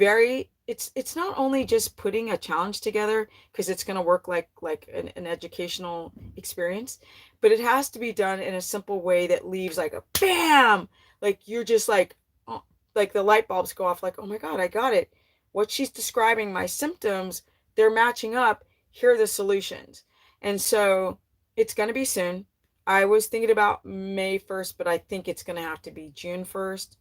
it's not only just putting a challenge together because it's going to work like an educational experience, but it has to be done in a simple way that leaves like a bam, like you're just like, oh, like the light bulbs go off, like, oh my God, I got it. What she's describing, my symptoms, they're matching up. Here are the solutions. And so it's going to be soon. I was thinking about May 1st, but I think it's going to have to be June 1st.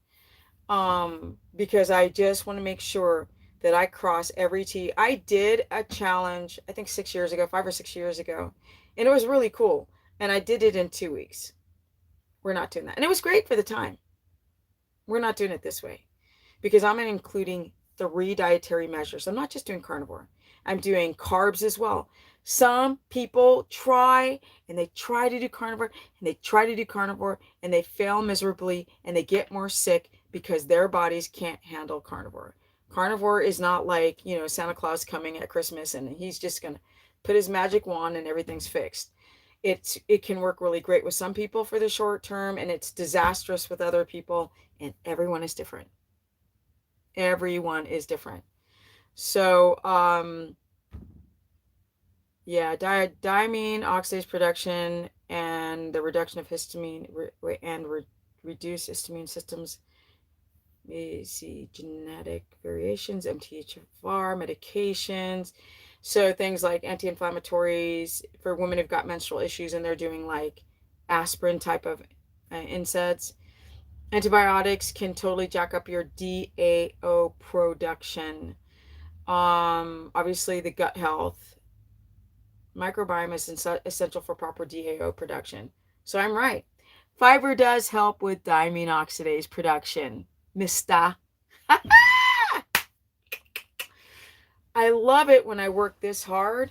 Because I just want to make sure that I cross every T. I did a challenge, I think 5 or 6 years ago, and it was really cool. And I did it in 2 weeks. We're not doing that. And it was great for the time. We're not doing it this way because I'm including 3 dietary measures. I'm not just doing carnivore. I'm doing carbs as well. Some people try to do carnivore and they fail miserably and they get more sick because their bodies can't handle carnivore. Carnivore is not like, you know, Santa Claus coming at Christmas and he's just going to put his magic wand and everything's fixed. It can work really great with some people for the short term, and it's disastrous with other people, and everyone is different. Everyone is different. So, yeah, diamine oxidase production and the reduction of histamine and reduce histamine systems. We see genetic variations, MTHFR, medications. So things like anti-inflammatories for women who've got menstrual issues and they're doing like aspirin type of NSAIDs. Antibiotics can totally jack up your DAO production. Obviously the gut health. Microbiome is essential for proper DAO production. So I'm right. Fiber does help with diamine oxidase production. Mister. I love it when I work this hard.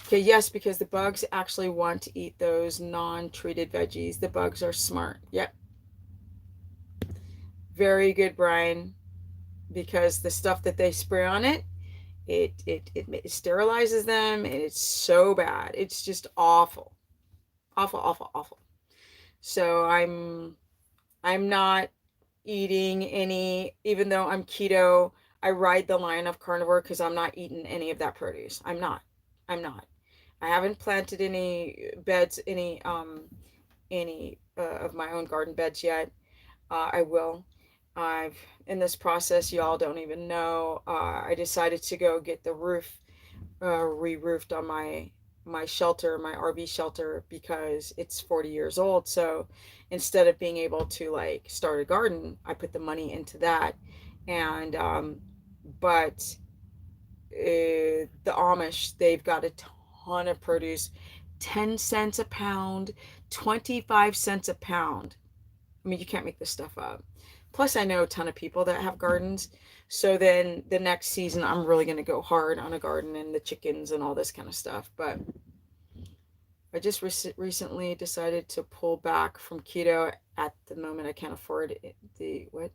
Okay, yes, because the bugs actually want to eat those non-treated veggies. The bugs are smart. Yep. Very good, Brian. Because the stuff that they spray on it sterilizes them, and it's so bad. It's just awful. Awful. So I'm not eating any, even though I'm keto, I ride the line of carnivore because I'm not eating any of that produce. I'm not. I haven't planted any beds, any any of my own garden beds yet. I will. I've in this process, y'all don't even know. I decided to go get the roof re-roofed on my shelter, my RV shelter, because it's 40 years old. So instead of being able to like start a garden, I put the money into that. And but the Amish, they've got a ton of produce, 10 cents a pound, 25 cents a pound. I mean, you can't make this stuff up. Plus, I know a ton of people that have gardens. So then the next season, I'm really going to go hard on a garden and the chickens and all this kind of stuff. But I just recently decided to pull back from keto. At the moment, I can't afford it. The what?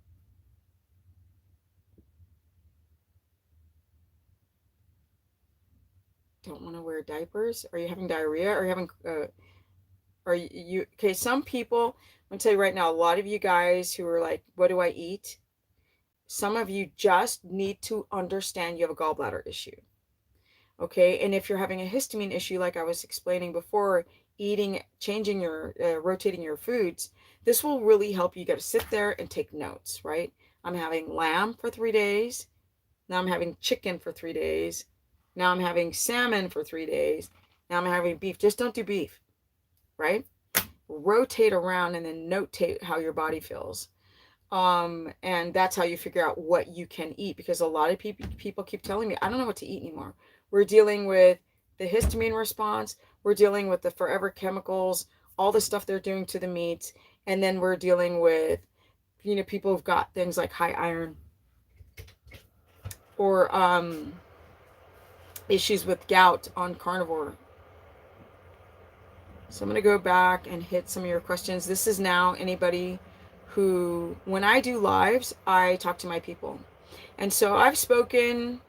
Don't want to wear diapers? Are you having diarrhea? Are you having are you okay? Some people, I'm gonna tell you right now, a lot of you guys who are like, what do I eat? Some of you just need to understand you have a gallbladder issue. Okay, and if you're having a histamine issue, like I was explaining before, eating, changing your, rotating your foods, this will really help you. You got to sit there and take notes, right? I'm having lamb for 3 days. Now I'm having chicken for 3 days. Now I'm having salmon for 3 days. Now I'm having beef. Just don't do beef, right? Rotate around and then notate how your body feels. And that's how you figure out what you can eat, because a lot of people keep telling me, I don't know what to eat anymore. We're dealing with the histamine response. We're dealing with the forever chemicals, all the stuff they're doing to the meats. And then we're dealing with, people who've got things like high iron or issues with gout on carnivore. So I'm going to go back and hit some of your questions. This is now anybody who, when I do lives, I talk to my people. And so I've spoken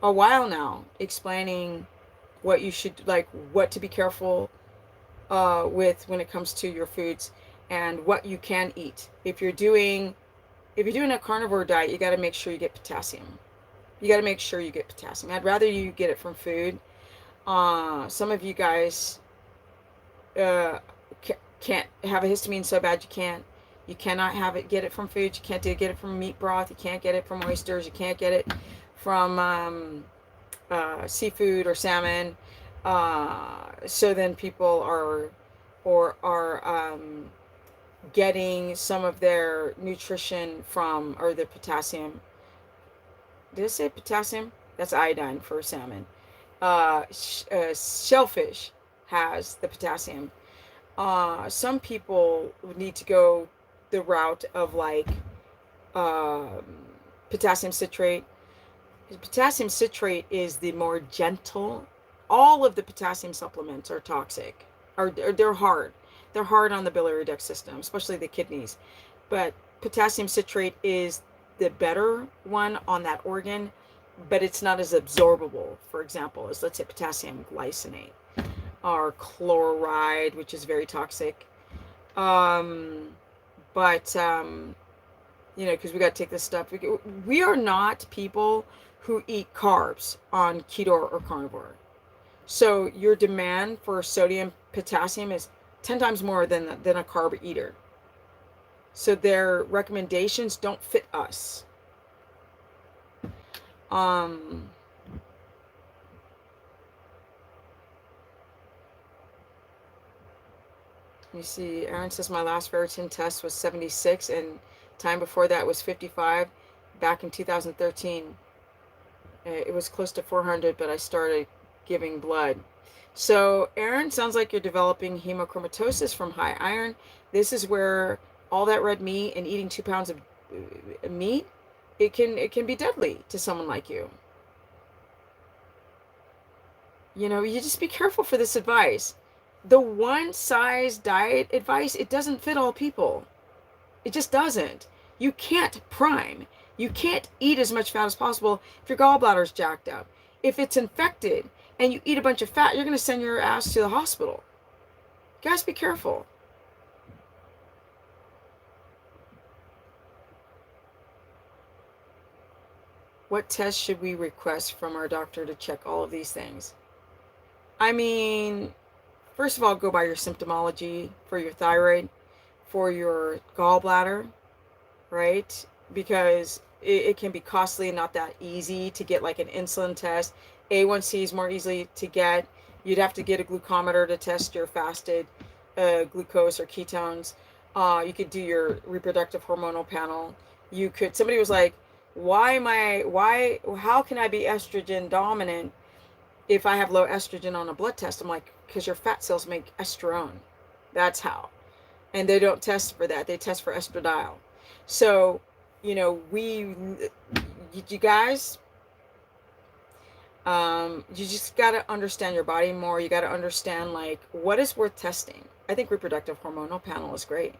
a while now explaining what you should, like what to be careful with when it comes to your foods and what you can eat. If you're doing a carnivore diet, you got to make sure you get potassium. You got to make sure you get potassium. I'd rather you get it from food. Some of you guys can't have a histamine so bad you cannot get it from food. You can't get it from meat broth. You can't get it from oysters. You can't get it from seafood or salmon. So then people are getting some of their nutrition from, or the potassium. Did I say potassium? That's iodine for salmon. Shellfish has the potassium. Some people need to go the route of like potassium citrate. Potassium citrate is the more gentle. All of the potassium supplements are toxic. They're hard. They're hard on the biliary duct system, especially the kidneys. But potassium citrate is the better one on that organ, but it's not as absorbable, for example, as, let's say, potassium glycinate or chloride, which is very toxic. Because we got to take this stuff. We are not people who eat carbs on keto or carnivore. So your demand for sodium, potassium is 10 times more than a carb eater. So their recommendations don't fit us. Let me see. Aaron says my last ferritin test was 76 and time before that was 55 back in 2013. It was close to 400, but I started giving blood. So Aaron, sounds like you're developing hemochromatosis from high iron. This is where all that red meat and eating 2 pounds of meat, it can be deadly to someone like you. You just be careful for this advice. The one size diet advice, it doesn't fit all people. It just doesn't. You can't prime. You can't eat as much fat as possible if your gallbladder's jacked up. If it's infected and you eat a bunch of fat, you're going to send your ass to the hospital. Guys, be careful. What test should we request from our doctor to check all of these things? I mean, first of all, go by your symptomology for your thyroid, for your gallbladder, right? Because it can be costly and not that easy to get like an insulin test. A1C is more easily to get. You'd have to get a glucometer to test your fasted glucose or ketones. You could do your reproductive hormonal panel. You could, somebody was like, how can I be estrogen dominant if I have low estrogen on a blood test? I'm like, because your fat cells make estrone. That's how. And they don't test for that. They test for estradiol. So, you know, you guys, you just got to understand your body more. You got to understand, like, what is worth testing. I think reproductive hormonal panel is great.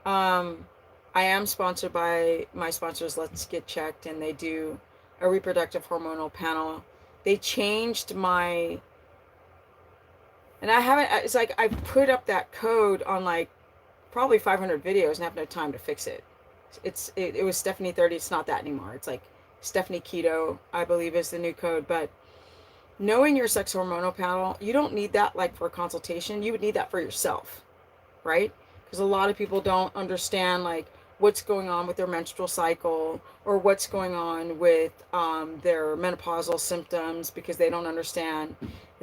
I am sponsored by my sponsors, Let's Get Checked, and they do a reproductive hormonal panel. They changed and I haven't, it's like I put up that code on like probably 500 videos and have no time to fix it. It was Stephanie 30. It's not that anymore. It's like Stephanie Keto, I believe, is the new code. But knowing your sex hormonal panel, you don't need that like for a consultation. You would need that for yourself, right? Because a lot of people don't understand like what's going on with their menstrual cycle or what's going on with their menopausal symptoms, because they don't understand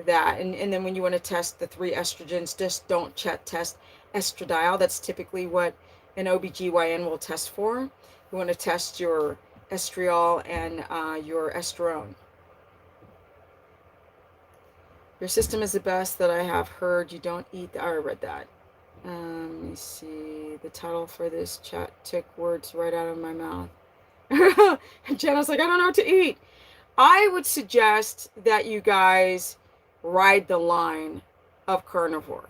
that. And then when you want to test the 3 estrogens, just don't test estradiol. That's typically what an OBGYN will test for. You want to test your estriol and your estrone. Your system is the best that I have heard. You don't eat. I read that. Let me see. The title for this chat took words right out of my mouth. Jenna's like, I don't know what to eat. I would suggest that you guys ride the line of carnivore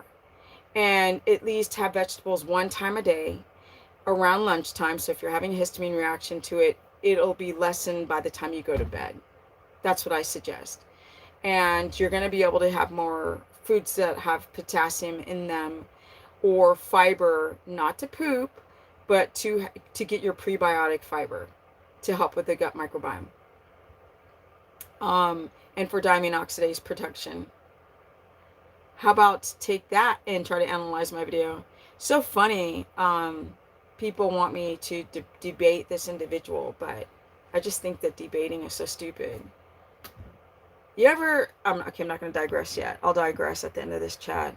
and at least have vegetables 1 time a day around lunchtime. So if you're having a histamine reaction to it, it'll be lessened by the time you go to bed. That's what I suggest. And you're going to be able to have more foods that have potassium in them, or fiber, not to poop, but to get your prebiotic fiber to help with the gut microbiome. And for diamine oxidase protection. How about take that and try to analyze my video? So funny. People want me to debate this individual, but I just think that debating is so stupid. You ever, okay, I'm not going to digress yet. I'll digress at the end of this chat.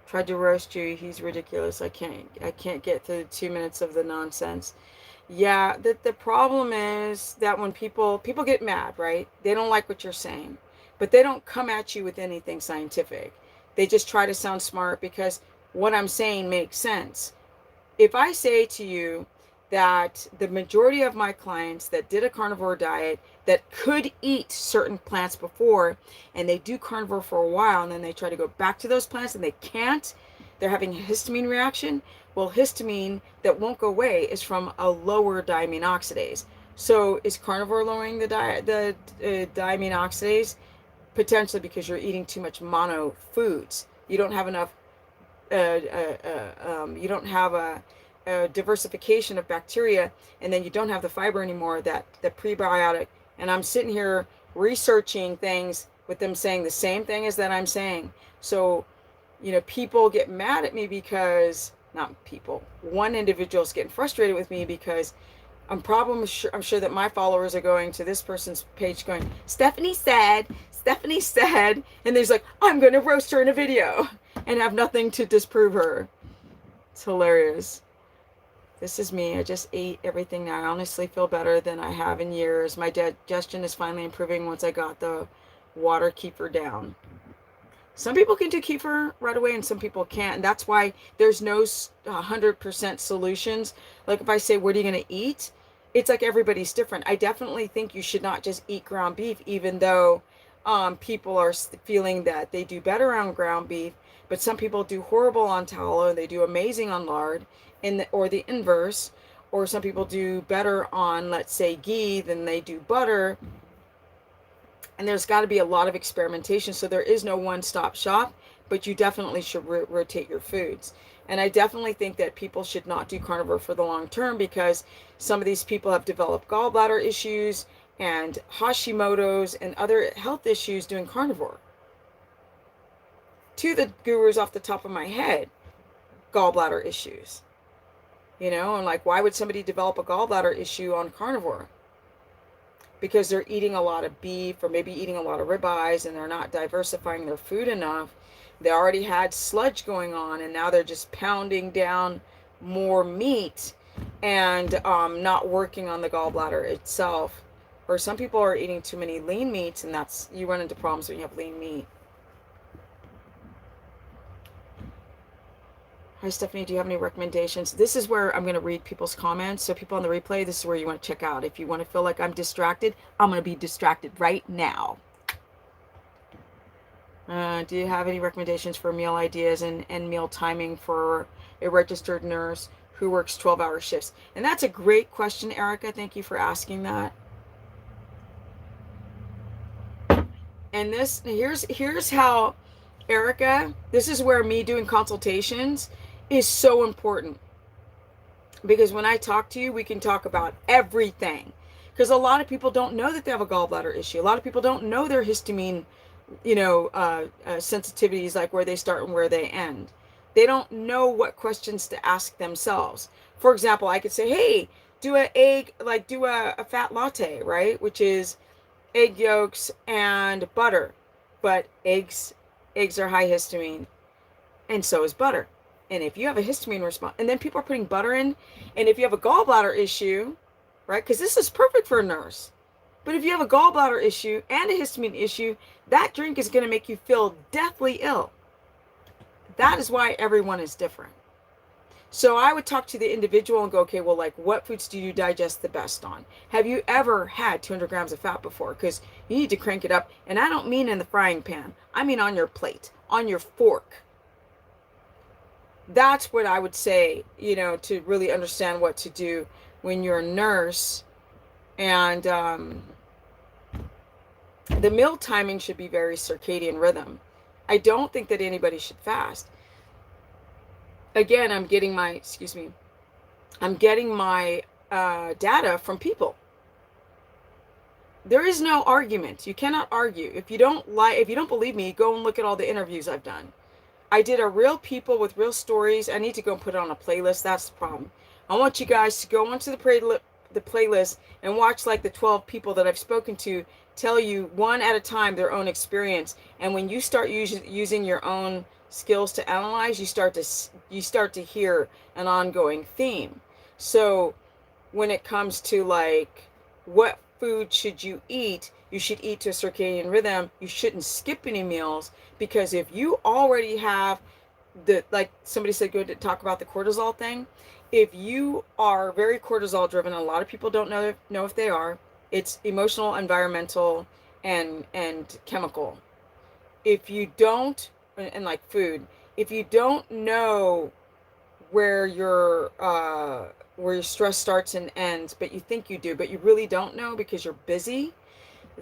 Tried to roast you. He's ridiculous. I can't get through 2 minutes of the nonsense. Yeah, the problem is that when people get mad, right? They don't like what you're saying, but they don't come at you with anything scientific. They just try to sound smart because what I'm saying makes sense. If I say to you that the majority of my clients that did a carnivore diet that could eat certain plants before, and they do carnivore for a while, and then they try to go back to those plants and they can't, they're having a histamine reaction. Well, histamine that won't go away is from a lower diamine oxidase. So is carnivore lowering the diamine oxidase? Potentially, because you're eating too much mono foods. You don't have enough, you don't have a diversification of bacteria, and then you don't have the fiber anymore, that the prebiotic. And I'm sitting here researching things with them saying the same thing as that I'm saying. So, you know, people get mad at me because, not people, one individual is getting frustrated with me because I'm sure that my followers are going to this person's page going, Stephanie said, and there's like, I'm going to roast her in a video and have nothing to disprove her. It's hilarious. This is me. I just ate everything now. I honestly feel better than I have in years. My digestion is finally improving once I got the water kefir down. Some people can do kefir right away and some people can't. And that's why there's no 100% solutions. Like if I say, what are you going to eat? It's like everybody's different. I definitely think you should not just eat ground beef, even though people are feeling that they do better on ground beef. But some people do horrible on tallow and they do amazing on lard, or the inverse. Or some people do better on, let's say, ghee than they do butter. And there's got to be a lot of experimentation. So there is no one-stop shop, but you definitely should rotate your foods. And I definitely think that people should not do carnivore for the long term, because some of these people have developed gallbladder issues and Hashimoto's and other health issues doing carnivore. to the gurus off the top of my head, gallbladder issues. You know, and like, why would somebody develop a gallbladder issue on carnivore? Because they're eating a lot of beef or maybe eating a lot of ribeyes and they're not diversifying their food enough. They already had sludge going on and now they're just pounding down more meat and not working on the gallbladder itself. Or some people are eating too many lean meats, and that's, you run into problems when you have lean meat. Hi, Stephanie. Do you have any recommendations? This is where I'm going to read people's comments. So people on the replay, this is where you want to check out. If you want to feel like I'm distracted, I'm going to be distracted right now. Do you have any recommendations for meal ideas and meal timing for a registered nurse who works 12-hour shifts? And that's a great question, Erica. Thank you for asking that. And this, here's how, Erica, this is where me doing consultations is so important. Because when I talk to you, we can talk about everything. Because a lot of people don't know that they have a gallbladder issue. A lot of people don't know their histamine, sensitivities, like where they start and where they end. They don't know what questions to ask themselves. For example, I could say, hey, do a fat latte, right? Which is egg yolks and butter. But eggs are high histamine, and so is butter. And if you have a histamine response, and then people are putting butter in, and if you have a gallbladder issue, right, because this is perfect for a nurse, but if you have a gallbladder issue and a histamine issue, that drink is going to make you feel deathly ill. That is why everyone is different. So I would talk to the individual and go, okay, well, like, what foods do you digest the best on? Have you ever had 200 grams of fat before? Because you need to crank it up. And I don't mean in the frying pan. I mean on your plate, on your fork. That's what I would say, to really understand what to do when you're a nurse. And the meal timing should be very circadian rhythm. I don't think that anybody should fast. Again, I'm getting my data from people. There is no argument. You cannot argue. If you don't believe me, go and look at all the interviews I've done. I did a real people with real stories. I need to go and put it on a playlist. That's the problem. I want you guys to go onto the playlist and watch like the 12 people that I've spoken to tell you one at a time their own experience. And when you start using your own skills to analyze, you start to hear an ongoing theme. So when it comes to like what food should you eat, you should eat to a circadian rhythm. You shouldn't skip any meals, because if you already have like somebody said, go to talk about the cortisol thing. If you are very cortisol driven, a lot of people don't know if they are. It's emotional, environmental, and chemical. If you don't, and like food, if you don't know where your stress starts and ends, but you think you do, but you really don't know because you're busy,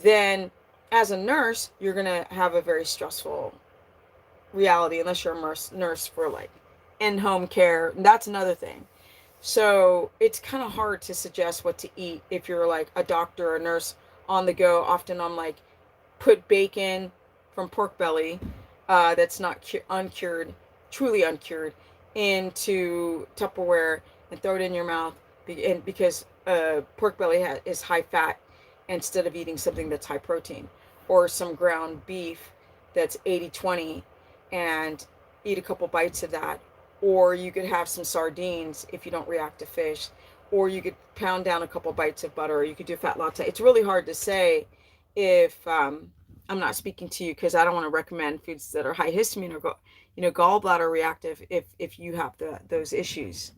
then as a nurse, you're going to have a very stressful reality, unless you're a nurse for like in-home care. And that's another thing. So it's kind of hard to suggest what to eat if you're like a doctor or a nurse on the go. Often I'm like, put bacon from pork belly that's not uncured, truly uncured, into Tupperware and throw it in your mouth, because pork belly is high fat, instead of eating something that's high protein, or some ground beef that's 80-20 and eat a couple bites of that. Or you could have some sardines if you don't react to fish, or you could pound down a couple bites of butter, or you could do a fat latte. It's really hard to say if I'm not speaking to you, because I don't want to recommend foods that are high histamine or gallbladder reactive if you have those issues.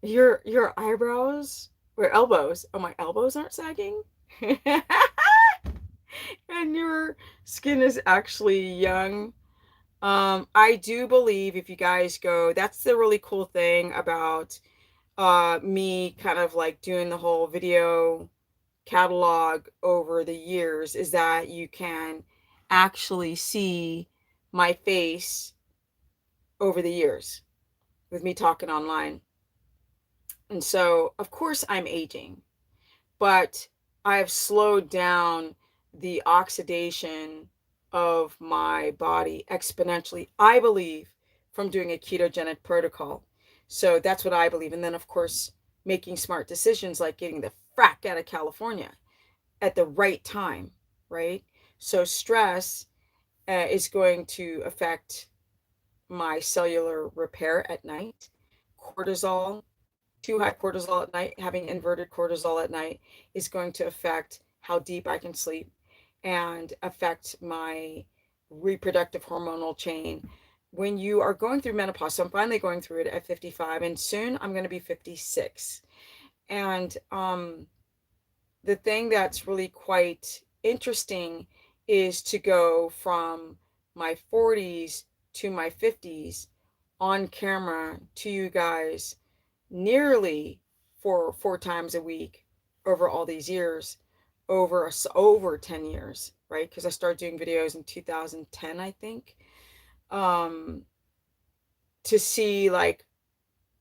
Your eyebrows or elbows. Oh, my elbows aren't sagging. And your skin is actually young. I do believe if you guys go, that's the really cool thing about me kind of like doing the whole video catalog over the years, is that you can actually see my face over the years with me talking online. And so, of course, I'm aging, but I've slowed down the oxidation of my body exponentially, I believe, from doing a ketogenic protocol. So that's what I believe. And then, of course, making smart decisions like getting the frack out of California at the right time, right? So stress is going to affect my cellular repair at night. Cortisol, too high cortisol at night, having inverted cortisol at night is going to affect how deep I can sleep and affect my reproductive hormonal chain. When you are going through menopause, so I'm finally going through it at 55, and soon I'm going to be 56. And the thing that's really quite interesting is to go from my 40s to my 50s on camera to you guys nearly four times a week over all these years, over 10 years, right? Because I started doing videos in 2010, I think. To see, like,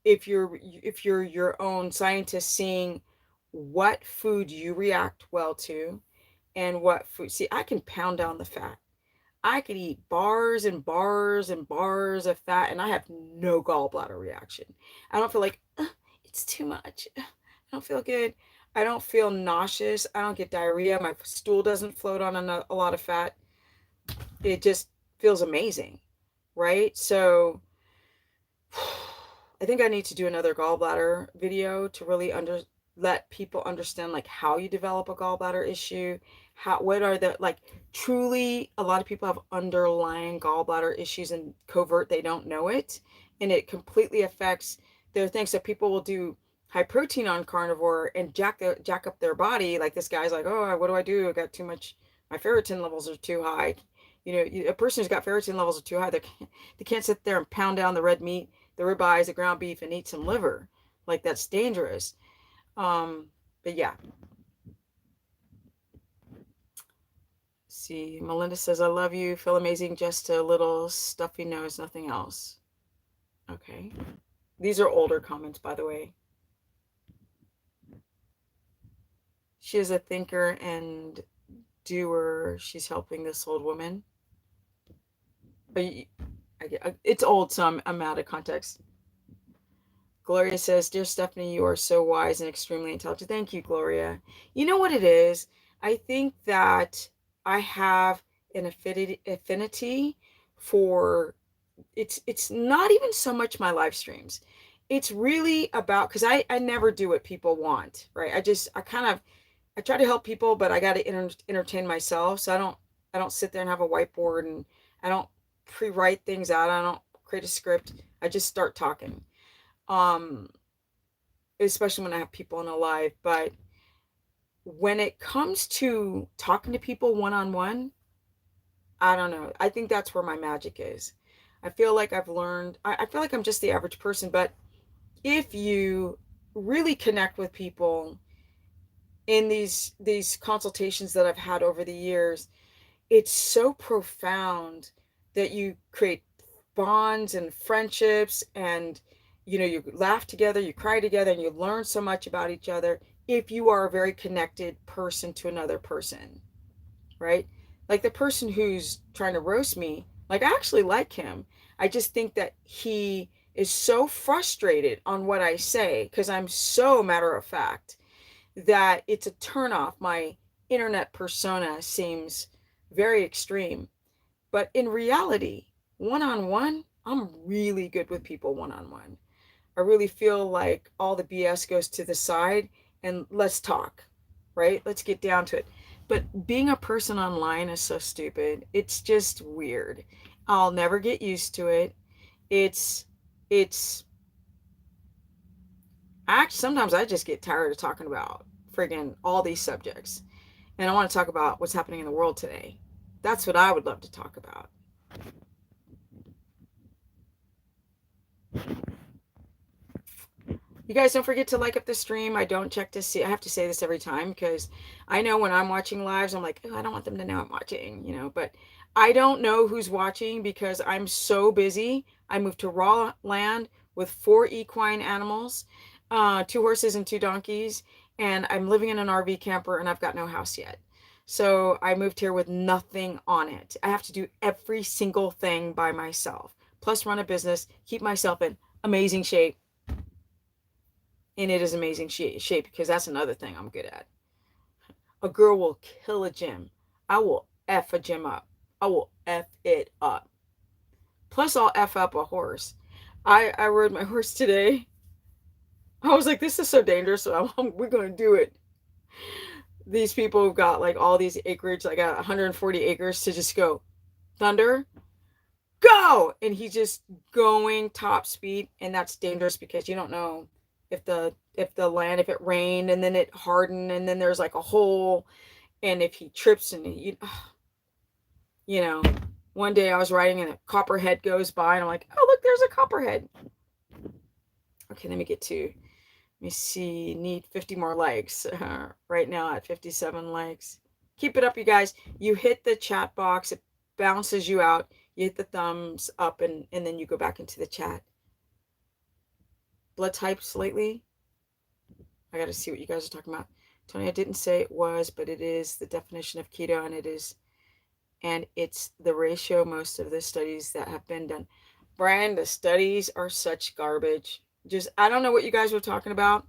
if you're your own scientist, seeing what food you react well to and what food. See, I can pound down the fat. I could eat bars and bars and bars of fat, and I have no gallbladder reaction. I don't feel like it's too much. I don't feel good. I don't feel nauseous. I don't get diarrhea. My stool doesn't float on a lot of fat. It just feels amazing, right? So I think I need to do another gallbladder video to really let people understand, like, how you develop a gallbladder issue, what are the, like, truly, a lot of people have underlying gallbladder issues and covert, they don't know it, and it completely affects their things. So people will do high protein on carnivore and jack up their body. Like, this guy's like, oh, what do I do? I got too much, my ferritin levels are too high. You know, a person who's got ferritin levels are too high, they can't sit there and pound down the red meat, the ribeyes, the ground beef, and eat some liver. Like, that's dangerous. But yeah. See, Melinda says, I love you, feel amazing, just a little stuffy nose, nothing else. Okay. These are older comments, by the way. She is a thinker and doer. She's helping this old woman. It's old, so I'm out of context. Gloria says, Dear Stephanie, you are so wise and extremely intelligent. Thank you, Gloria. You know what it is? I think that I have an affinity for, it's not even so much my live streams. It's really about, because I never do what people want, right? I try to help people, but I got to entertain myself. So I don't sit there and have a whiteboard, and I don't pre-write things out. I don't create a script. I just start talking. Especially when I have people in a live. But when it comes to talking to people one-on-one, I don't know. I think that's where my magic is. I feel like I've learned, I feel like I'm just the average person, but if you really connect with people in these consultations that I've had over the years, it's so profound that you create bonds and friendships, and you laugh together, you cry together, and you learn so much about each other if you are a very connected person to another person, right? Like the person who's trying to roast me, like, I actually like him. I just think that he is so frustrated on what I say, because I'm so matter of fact, that it's a turnoff. My internet persona seems very extreme. But in reality, one-on-one, I'm really good with people one-on-one. I really feel like all the BS goes to the side and let's talk, right? Let's get down to it. But being a person online is so stupid. It's just weird. I'll never get used to it. It's actually, sometimes I just get tired of talking about friggin' all these subjects. And I want to talk about what's happening in the world today. That's what I would love to talk about. You guys don't forget to like up the stream. I don't check to see. I have to say this every time, because I know when I'm watching lives, I'm like, oh, I don't want them to know I'm watching, but I don't know who's watching because I'm so busy. I moved to raw land with 4 equine animals, 2 horses and 2 donkeys, and I'm living in an RV camper, and I've got no house yet. So I moved here with nothing on it. I have to do every single thing by myself, plus run a business, keep myself in amazing shape. And it is amazing shape because that's another thing I'm good at. A girl will kill a gym. I will F a gym up. I will F it up. Plus, I'll F up a horse. I rode my horse today. I was like, this is so dangerous, so we're going to do it. These people have got like all these acreage, like 140 acres to just go, thunder, go! And he's just going top speed, and that's dangerous because you don't know if the land, if it rained and then it hardened and then there's like a hole, and if he trips and you know, one day I was riding and a copperhead goes by and I'm like, oh look, there's a copperhead. Okay, let me see, need 50 more likes. Right now at 57 likes. Keep it up, you guys. You hit the chat box, it bounces you out. You hit the thumbs up and then you go back into the chat. Blood types lately? I got to see what you guys are talking about. Tony, I didn't say it was, but it is the definition of keto, and it's the ratio most of the studies that have been done. Brian, the studies are such garbage. Just, I don't know what you guys were talking about.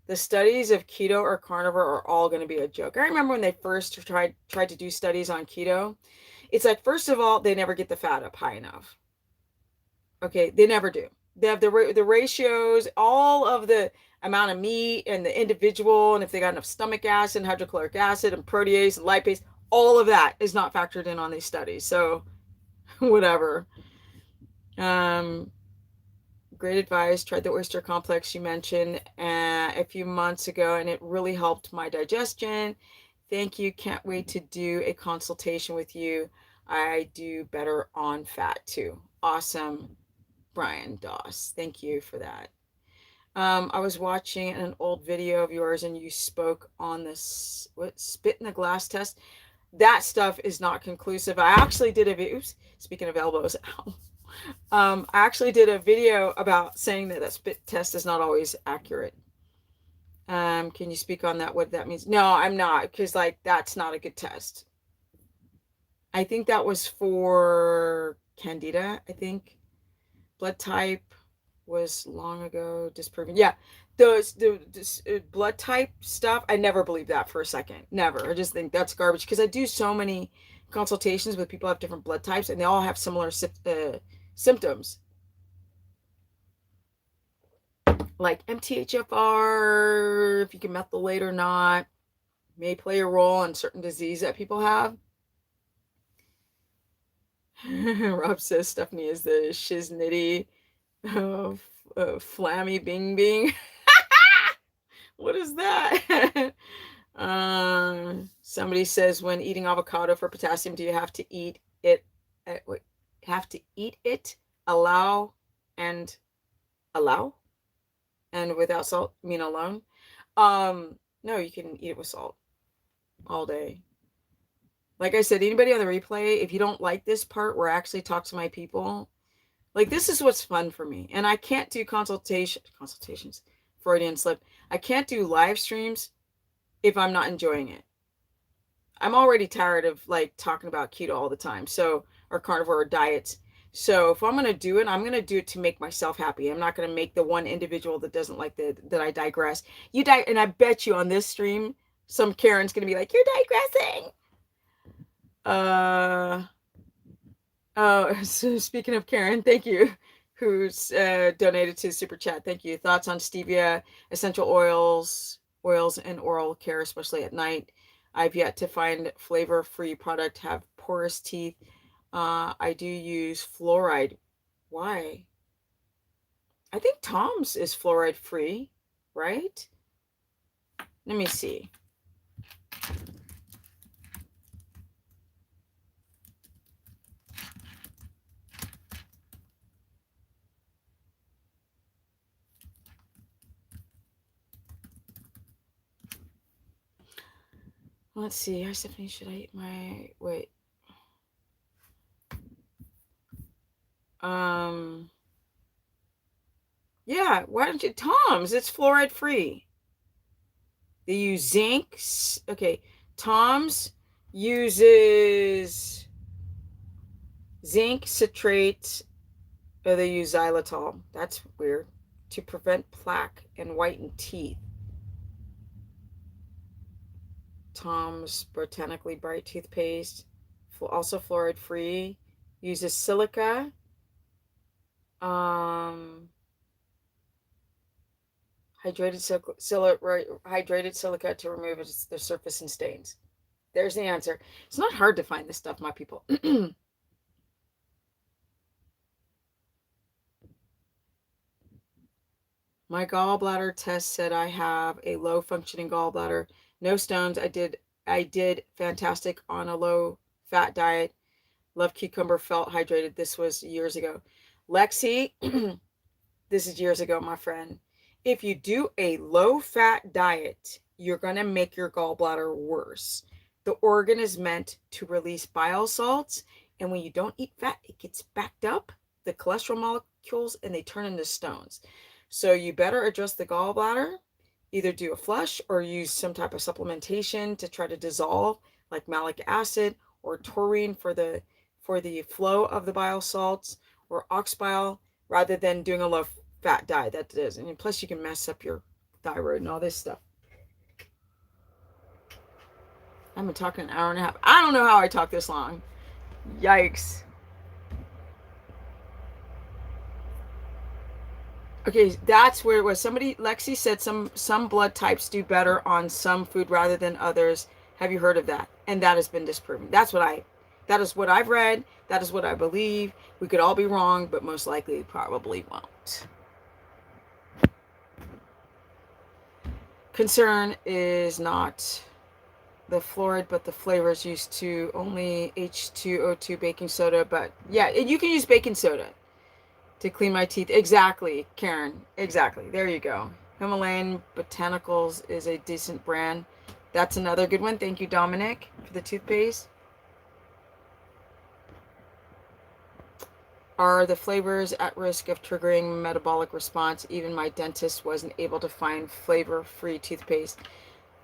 The studies of keto or carnivore are all going to be a joke. I remember when they first tried to do studies on keto. It's like, first of all, they never get the fat up high enough. Okay, they never do. They have the ratios, all of the amount of meat and the individual, and if they got enough stomach acid and hydrochloric acid and protease and lipase, all of that is not factored in on these studies. So whatever. Great advice. Tried the oyster complex you mentioned a few months ago, and it really helped my digestion. Thank you. Can't wait to do a consultation with you. I do better on fat too. Awesome, Brian Doss. Thank you for that. I was watching an old video of yours and you spoke on this spit in the glass test. That stuff is not conclusive. I actually did a video. Oops, speaking of elbows. I actually did a video about saying that spit test is not always accurate. Can you speak on that? What that means? No, I'm not, because like that's not a good test. I think that was for Candida. I think blood type was long ago disproven. Yeah, the blood type stuff, I never believed that for a second. Never. I just think that's garbage because I do so many consultations with people who have different blood types and they all have similar symptoms. Like MTHFR, if you can methylate or not, may play a role in certain disease that people have. Rob says Stephanie is the shiznitty flammy bing bing. What is that? Somebody says, when eating avocado for potassium, do you have to eat it? Allow and without salt, mean alone? No, you can eat it with salt all day. Like I said, anybody on the replay, if you don't like this part where I actually talk to my people, like this is what's fun for me. And I can't do consultations, Freudian slip. I can't do live streams if I'm not enjoying it. I'm already tired of like talking about keto all the time. So, or carnivore or diets. So if I'm going to do it, I'm going to do it to make myself happy. I'm not going to make the one individual that doesn't like that I digress. And I bet you on this stream, some Karen's going to be like, you're digressing. So speaking of Karen, thank you, who's donated to Super Chat. Thank you. Thoughts on stevia, essential oils, and oral care, especially at night. I've yet to find flavor-free product have porous teeth. I do use fluoride. Why? I think Tom's is fluoride-free, right? Let me see. Let's see. Hi, Stephanie. Should I eat my... Wait. Yeah, why don't you... Tom's, it's fluoride-free. They use zinc. Okay, Tom's uses zinc citrate, or they use xylitol. That's weird. To prevent plaque and whiten teeth. Tom's Botanically Bright toothpaste, also fluoride free, uses silica, hydrated silica to remove the surface and stains. There's the answer. It's not hard to find this stuff, my people. My gallbladder test said I have a low functioning gallbladder. No stones. I did fantastic on a low fat diet. Love cucumber, felt hydrated. This was years ago. Lexi, this is years ago, my friend. If you do a low fat diet, you're going to make your gallbladder worse. The organ is meant to release bile salts, and when you don't eat fat, it gets backed up, the cholesterol molecules, and they turn into stones. So you better address the gallbladder, either do a flush or use some type of supplementation to try to dissolve, like malic acid or taurine for the flow of the bile salts, or ox bile, rather than doing a low fat diet. That does. And plus you can mess up your thyroid and all this stuff. I've been talking an hour and a half. I don't know how I talk this long. Yikes. Okay, that's where it was. Somebody, Lexi said some blood types do better on some food rather than others. Have you heard of that? And that has been disproven. That is what I've read. That is what I believe. We could all be wrong, but most likely probably won't. Concern is not the fluoride, but the flavors used to only H2O2 baking soda. But yeah, you can use baking soda to clean my teeth. Exactly, Karen. Exactly. There you go. Himalayan Botanicals is a decent brand. That's another good one. Thank you, Dominic, for the toothpaste. Are the flavors at risk of triggering metabolic response? Even my dentist wasn't able to find flavor-free toothpaste.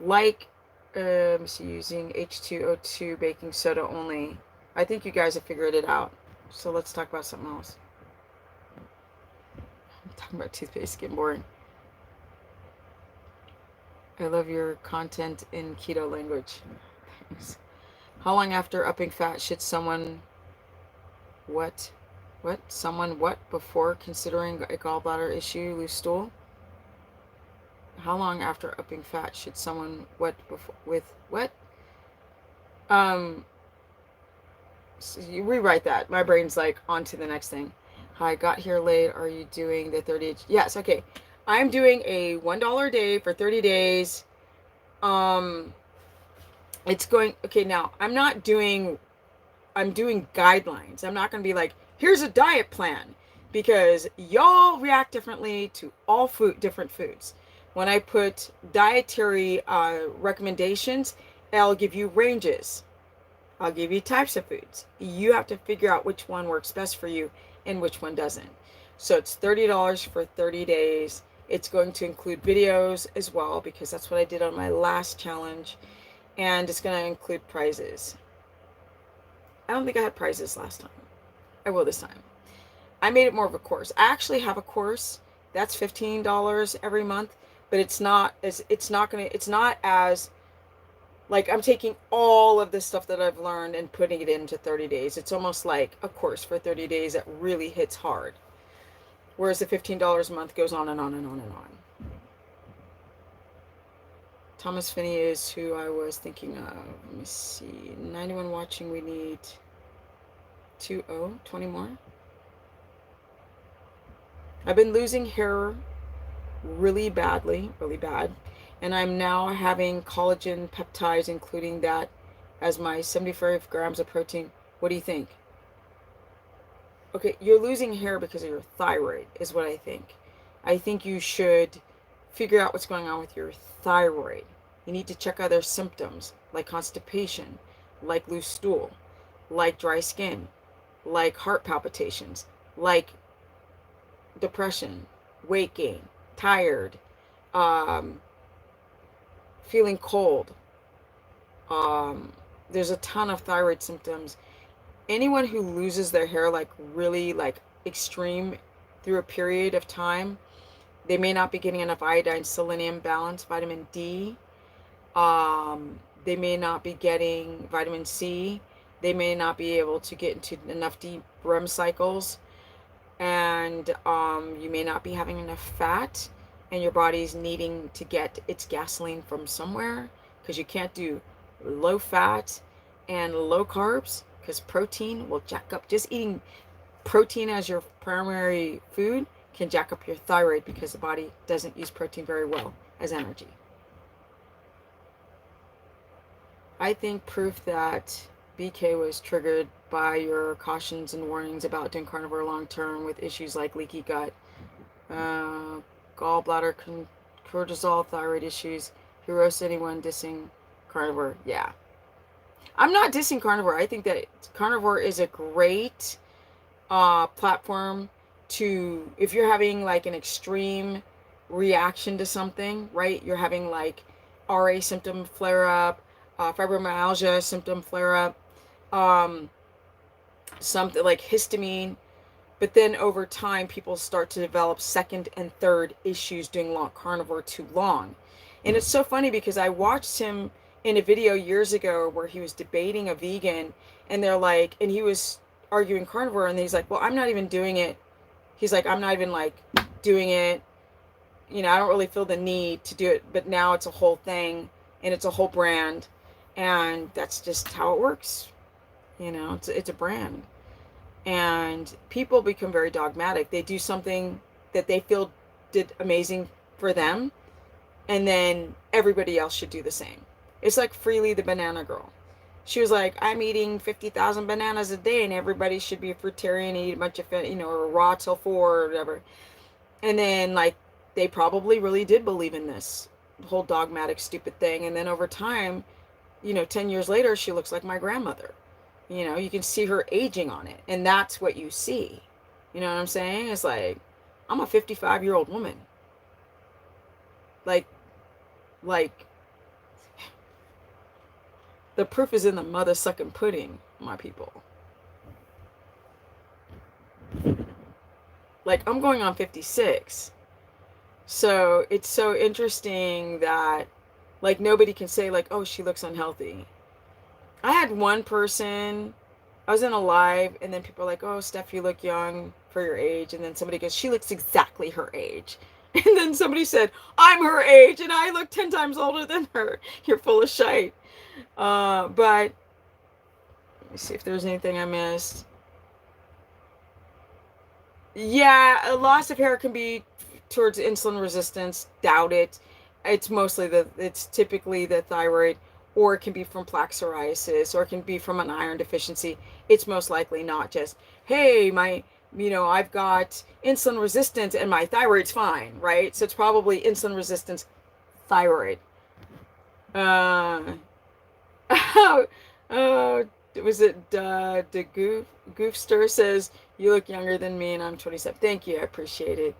Like, using H2O2 baking soda only. I think you guys have figured it out. So let's talk about something else. I'm talking about toothpaste, getting boring. I love your content in keto language. Thanks. How long after upping fat should someone what before considering a gallbladder issue, loose stool? How long after upping fat should someone so you rewrite that. My brain's like on to the next thing. Hi, got here late. Are you doing the 30? Yes, okay. I'm doing a $1 a day for 30 days. It's going okay. Now I'm doing guidelines. I'm not going to be like, here's a diet plan, because y'all react differently to all different foods. When I put dietary recommendations, I'll give you ranges. I'll give you types of foods. You have to figure out which one works best for you and which one doesn't. So it's $30 for 30 days. It's going to include videos as well, because that's what I did on my last challenge. And it's going to include prizes. I don't think I had prizes last time. I will this time. I made it more of a course. I actually have a course that's $15 every month, but it's not as like I'm taking all of this stuff that I've learned and putting it into 30 days. It's almost like a course for 30 days that really hits hard. Whereas the $15 a month goes on and on and on and on. Thomas Finney is who I was thinking of. Let me see. 91 watching. We need 20 more. I've been losing hair really badly, really bad. And I'm now having collagen peptides, including that as my 75 grams of protein. What do you think? Okay, you're losing hair because of your thyroid, is what I think. I think you should figure out what's going on with your thyroid. You need to check other symptoms, like constipation, like loose stool, like dry skin, like heart palpitations, like depression, weight gain, tired, feeling cold, there's a ton of thyroid symptoms. Anyone who loses their hair like really like extreme through a period of time, they may not be getting enough iodine, selenium balance, vitamin D. They may not be getting vitamin C. They may not be able to get into enough deep REM cycles. And you may not be having enough fat. And your body's needing to get its gasoline from somewhere. Because you can't do low fat and low carbs. Because protein will jack up. Just eating protein as your primary food can jack up your thyroid. Because the body doesn't use protein very well as energy. I think proof that BK was triggered by your cautions and warnings about doing carnivore long term with issues like leaky gut, gallbladder, cortisol, thyroid issues. Who roasts anyone dissing carnivore? Yeah. I'm not dissing carnivore. I think that carnivore is a great platform to, if you're having like an extreme reaction to something, right? You're having like RA symptom flare up, fibromyalgia symptom flare up, something like histamine, but then over time people start to develop second and third issues doing long carnivore too long. And it's so funny because I watched him in a video years ago where he was debating a vegan, and they're like, and he was arguing carnivore, and he's like, well, I'm not even doing it. He's like, I'm not even like doing it, you know, I don't really feel the need to do it, but now it's a whole thing and it's a whole brand. And that's just how it works. You know, it's a brand. And people become very dogmatic. They do something that they feel did amazing for them, and then everybody else should do the same. It's like Freely the banana girl. She was like, I'm eating 50,000 bananas a day, and everybody should be a fruitarian and eat a bunch of, you know, or raw till 4 or whatever. And then, like, they probably really did believe in this whole dogmatic, stupid thing. And then over time, you know, 10 years later, she looks like my grandmother. You know, you can see her aging on it. And that's what you see. You know what I'm saying? It's like, I'm a 55-year-old woman. Like, the proof is in the mother sucking pudding, my people. Like, I'm going on 56. So it's so interesting that, like, nobody can say, like, oh, she looks unhealthy. I had one person, I was in a live, and then people are like, oh, Steph, you look young for your age. And then somebody goes, she looks exactly her age. And then somebody said, I'm her age, and I look 10 times older than her. You're full of shite. But let me see if there's anything I missed. Yeah, a loss of hair can be towards insulin resistance. Doubt it. It's typically the thyroid, or it can be from plaque psoriasis, or it can be from an iron deficiency. It's most likely not just, hey, I've got insulin resistance and my thyroid's fine, right? So it's probably insulin resistance, thyroid. Was it the Goofster says you look younger than me and I'm 27. Thank you, I appreciate it.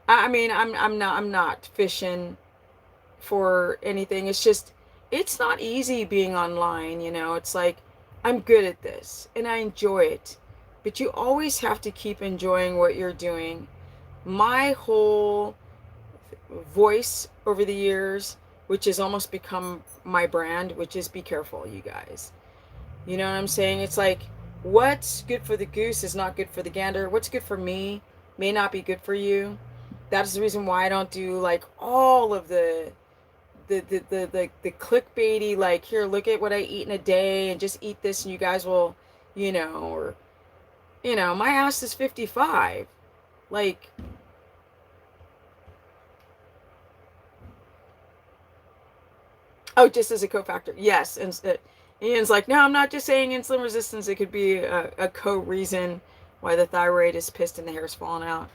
I mean, I'm not fishing for anything. It's just, it's not easy being online, you know. It's like, I'm good at this and I enjoy it, but you always have to keep enjoying what you're doing. My whole voice over the years, which has almost become my brand, which is be careful, you guys. You know what I'm saying? It's like, what's good for the goose is not good for the gander. What's good for me may not be good for you. That's the reason why I don't do like all of the clickbaity, like, here, look at what I eat in a day and just eat this and you guys will, you know, or, you know, my ass is 55. Like, oh, just as a cofactor. Yes. And Ian's like, no, I'm not just saying insulin resistance. It could be a co-reason why the thyroid is pissed and the hair's falling out.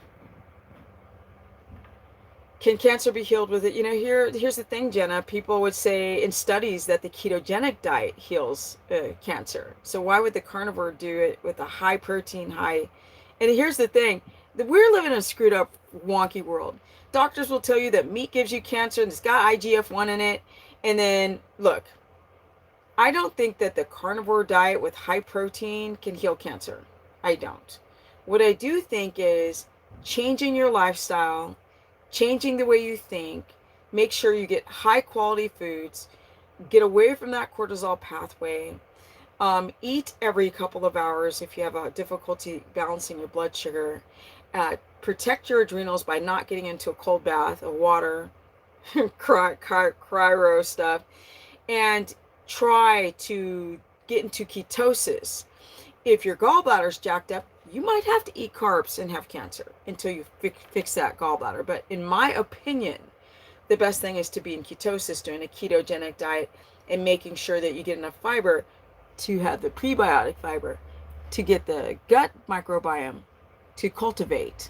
Can cancer be healed with it? You know, here's the thing, Jenna. People would say in studies that the ketogenic diet heals cancer. So why would the carnivore do it with a high protein, high... And here's the thing. We're living in a screwed up, wonky world. Doctors will tell you that meat gives you cancer and it's got IGF-1 in it. And then, look, I don't think that the carnivore diet with high protein can heal cancer. I don't. What I do think is changing your lifestyle, changing the way you think, make sure you get high quality foods, get away from that cortisol pathway, eat every couple of hours if you have a difficulty balancing your blood sugar, protect your adrenals by not getting into a cold bath of water, cryo stuff, and try to get into ketosis. If your gallbladder's jacked up, you might have to eat carbs and have cancer until you fix that gallbladder. But in my opinion, the best thing is to be in ketosis, doing a ketogenic diet, and making sure that you get enough fiber to have the prebiotic fiber to get the gut microbiome to cultivate,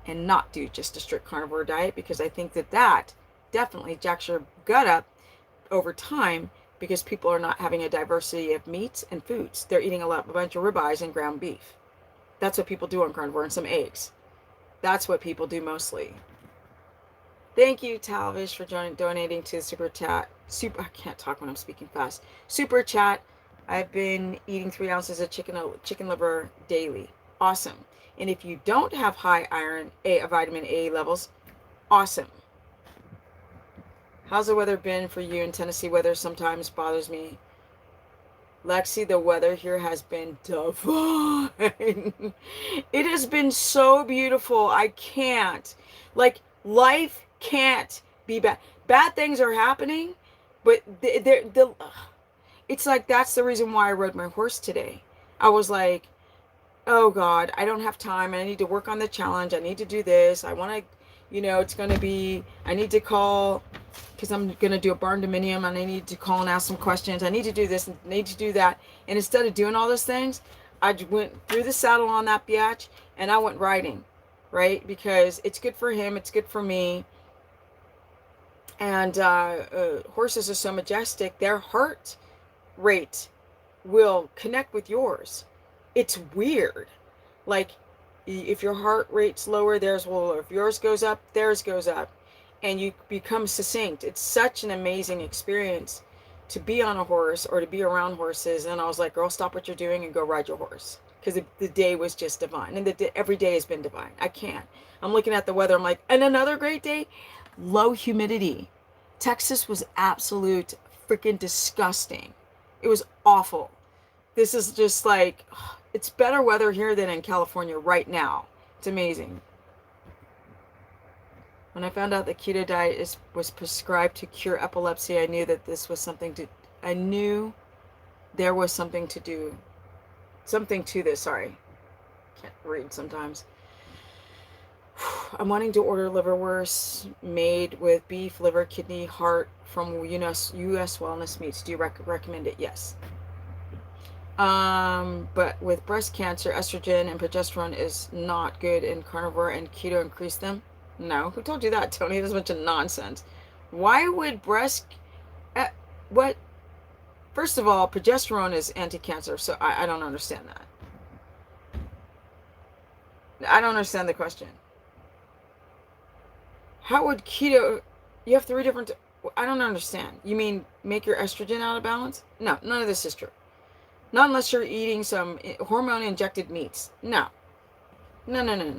and not do just a strict carnivore diet, because I think that that definitely jacks your gut up over time, because people are not having a diversity of meats and foods. They're eating a bunch of ribeyes and ground beef. That's what people do on carnivore, and some eggs. That's what people do mostly. Thank you, Talvish, for donating to the super chat. I can't talk when I'm speaking fast. Super chat. I've been eating 3 ounces of chicken liver daily. Awesome. And if you don't have high iron, vitamin A levels, awesome. How's the weather been for you in Tennessee? Weather sometimes bothers me. Lexi, the weather here has been divine. It has been so beautiful. I can't. Like, life can't be bad. Bad things are happening, but it's like that's the reason why I rode my horse today. I was like, oh God, I don't have time. I need to work on the challenge. I need to do this. I want to, it's going to be, I need to call, because I'm going to do a barn dominium, and I need to call and ask some questions. I need to do this and I need to do that. And instead of doing all those things, I went through the saddle on that biatch and I went riding, right? Because it's good for him. It's good for me. And horses are so majestic. Their heart rate will connect with yours. It's weird. Like, if your heart rate's lower, theirs will lower. If yours goes up, theirs goes up. And you become succinct. It's such an amazing experience to be on a horse or to be around horses. And I was like, girl, stop what you're doing and go ride your horse. Because the day was just divine. And every day has been divine. I can't. I'm looking at the weather. I'm like, and another great day? Low humidity. Texas was absolute freaking disgusting. It was awful. This is just like, it's better weather here than in California right now. It's amazing. When I found out the keto diet was prescribed to cure epilepsy, I knew that this was I knew there was something to this, sorry. Can't read sometimes. I'm wanting to order Liverwurst made with beef, liver, kidney, heart from US Wellness Meats. Do you recommend it? Yes. But with breast cancer, estrogen and progesterone is not good in carnivore, and keto increase them. No, who told you that, Tony? That's a bunch of nonsense. Why would what? First of all, progesterone is anti-cancer, so I don't understand that. I don't understand the question. How would keto? You have 3 different. I don't understand. You mean make your estrogen out of balance? No, none of this is true. Not unless you're eating some hormone-injected meats. No. No.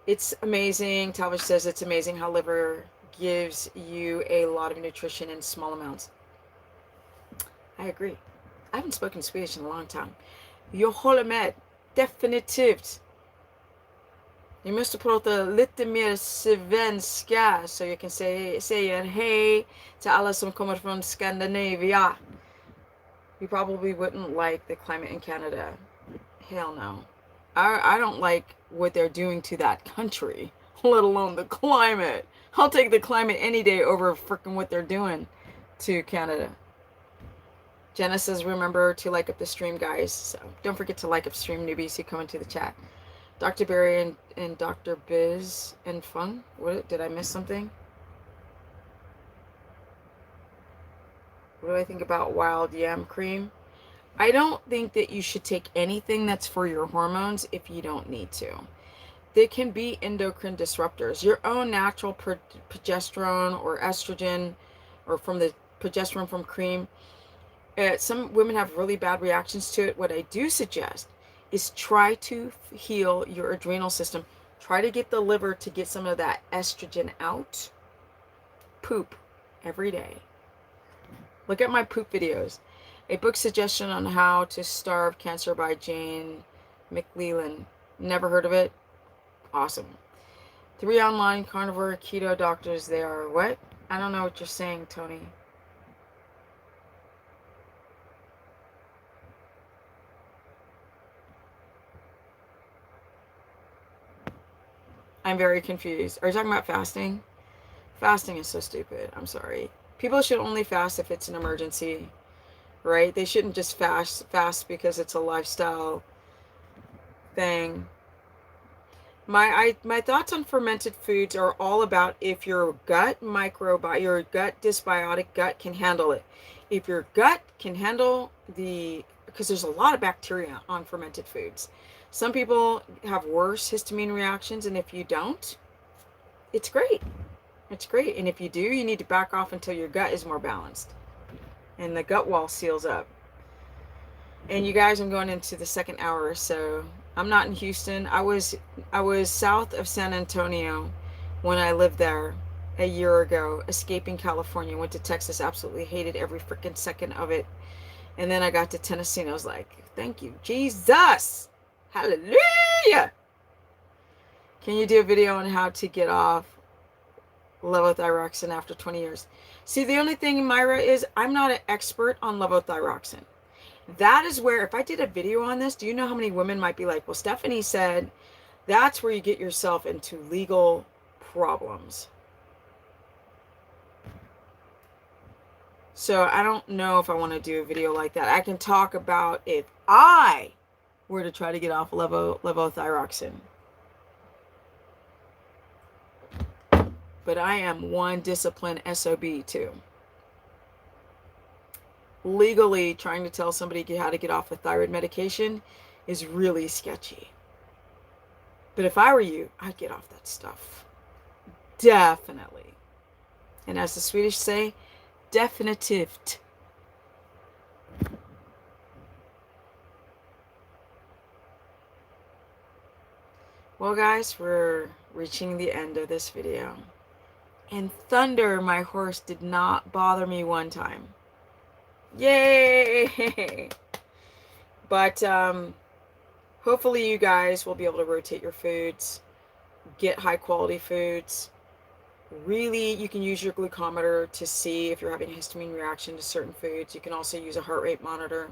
It's amazing. Talvish says it's amazing how liver gives you a lot of nutrition in small amounts. I agree. I haven't spoken Swedish in a long time. Jag håller med. Definitivt. Ni måste prata lite mer svenska så jag kan säga hej till alla som kommer från Scandinavia. You probably wouldn't like the climate in Canada. Hell no. I don't like what they're doing to that country, let alone the climate. I'll take the climate any day over freaking what they're doing to Canada. Jenna says, remember to like up the stream, guys. So don't forget to like up stream, newbies who come into the chat. Dr. Barry and Dr. Biz and Fung. What, did I miss something? What do I think about wild yam cream? I don't think that you should take anything that's for your hormones if you don't need to. they can be endocrine disruptors. Your own natural progesterone or estrogen, or from the progesterone from cream, some women have really bad reactions to it. What I do suggest is try to heal your adrenal system. Try to get the liver to get some of that estrogen out. Poop every day. Look at my poop videos. A book suggestion on how to starve cancer by Jane McLellan. Never heard of it? Awesome. 3 online carnivore keto doctors. They are what? I don't know what you're saying, Tony. I'm very confused. Are you talking about fasting? Fasting is so stupid. I'm sorry. People should only fast if it's an emergency, right? They shouldn't just fast because it's a lifestyle thing. My thoughts on fermented foods are all about if your gut microbiome, your gut dysbiotic gut can handle it. If your gut can handle because there's a lot of bacteria on fermented foods. Some people have worse histamine reactions, and if you don't, it's great. It's great. And if you do, you need to back off until your gut is more balanced and the gut wall seals up. And you guys, I'm going into the second hour, so I'm not in Houston. I was south of San Antonio when I lived there a year ago, escaping California. Went to Texas, absolutely hated every freaking second of it. And then I got to Tennessee and I was like, thank you, Jesus. Hallelujah. Can you do a video on how to get off levothyroxine after 20 years? See, the only thing, Myra, is I'm not an expert on levothyroxine. That is where, if I did a video on this, do you know how many women might be like, well, Stephanie said that's where you get yourself into legal problems. So I don't know if I want to do a video like that. I can talk about if I were to try to get off levothyroxine. But I am one disciplined SOB too. Legally trying to tell somebody how to get off a thyroid medication is really sketchy. But if I were you, I'd get off that stuff. Definitely. And as the Swedish say, definitivt. Well, guys, we're reaching the end of this video. And thunder, my horse did not bother me one time. Yay! But hopefully you guys will be able to rotate your foods, get high quality foods. Really, you can use your glucometer to see if you're having a histamine reaction to certain foods. You can also use a heart rate monitor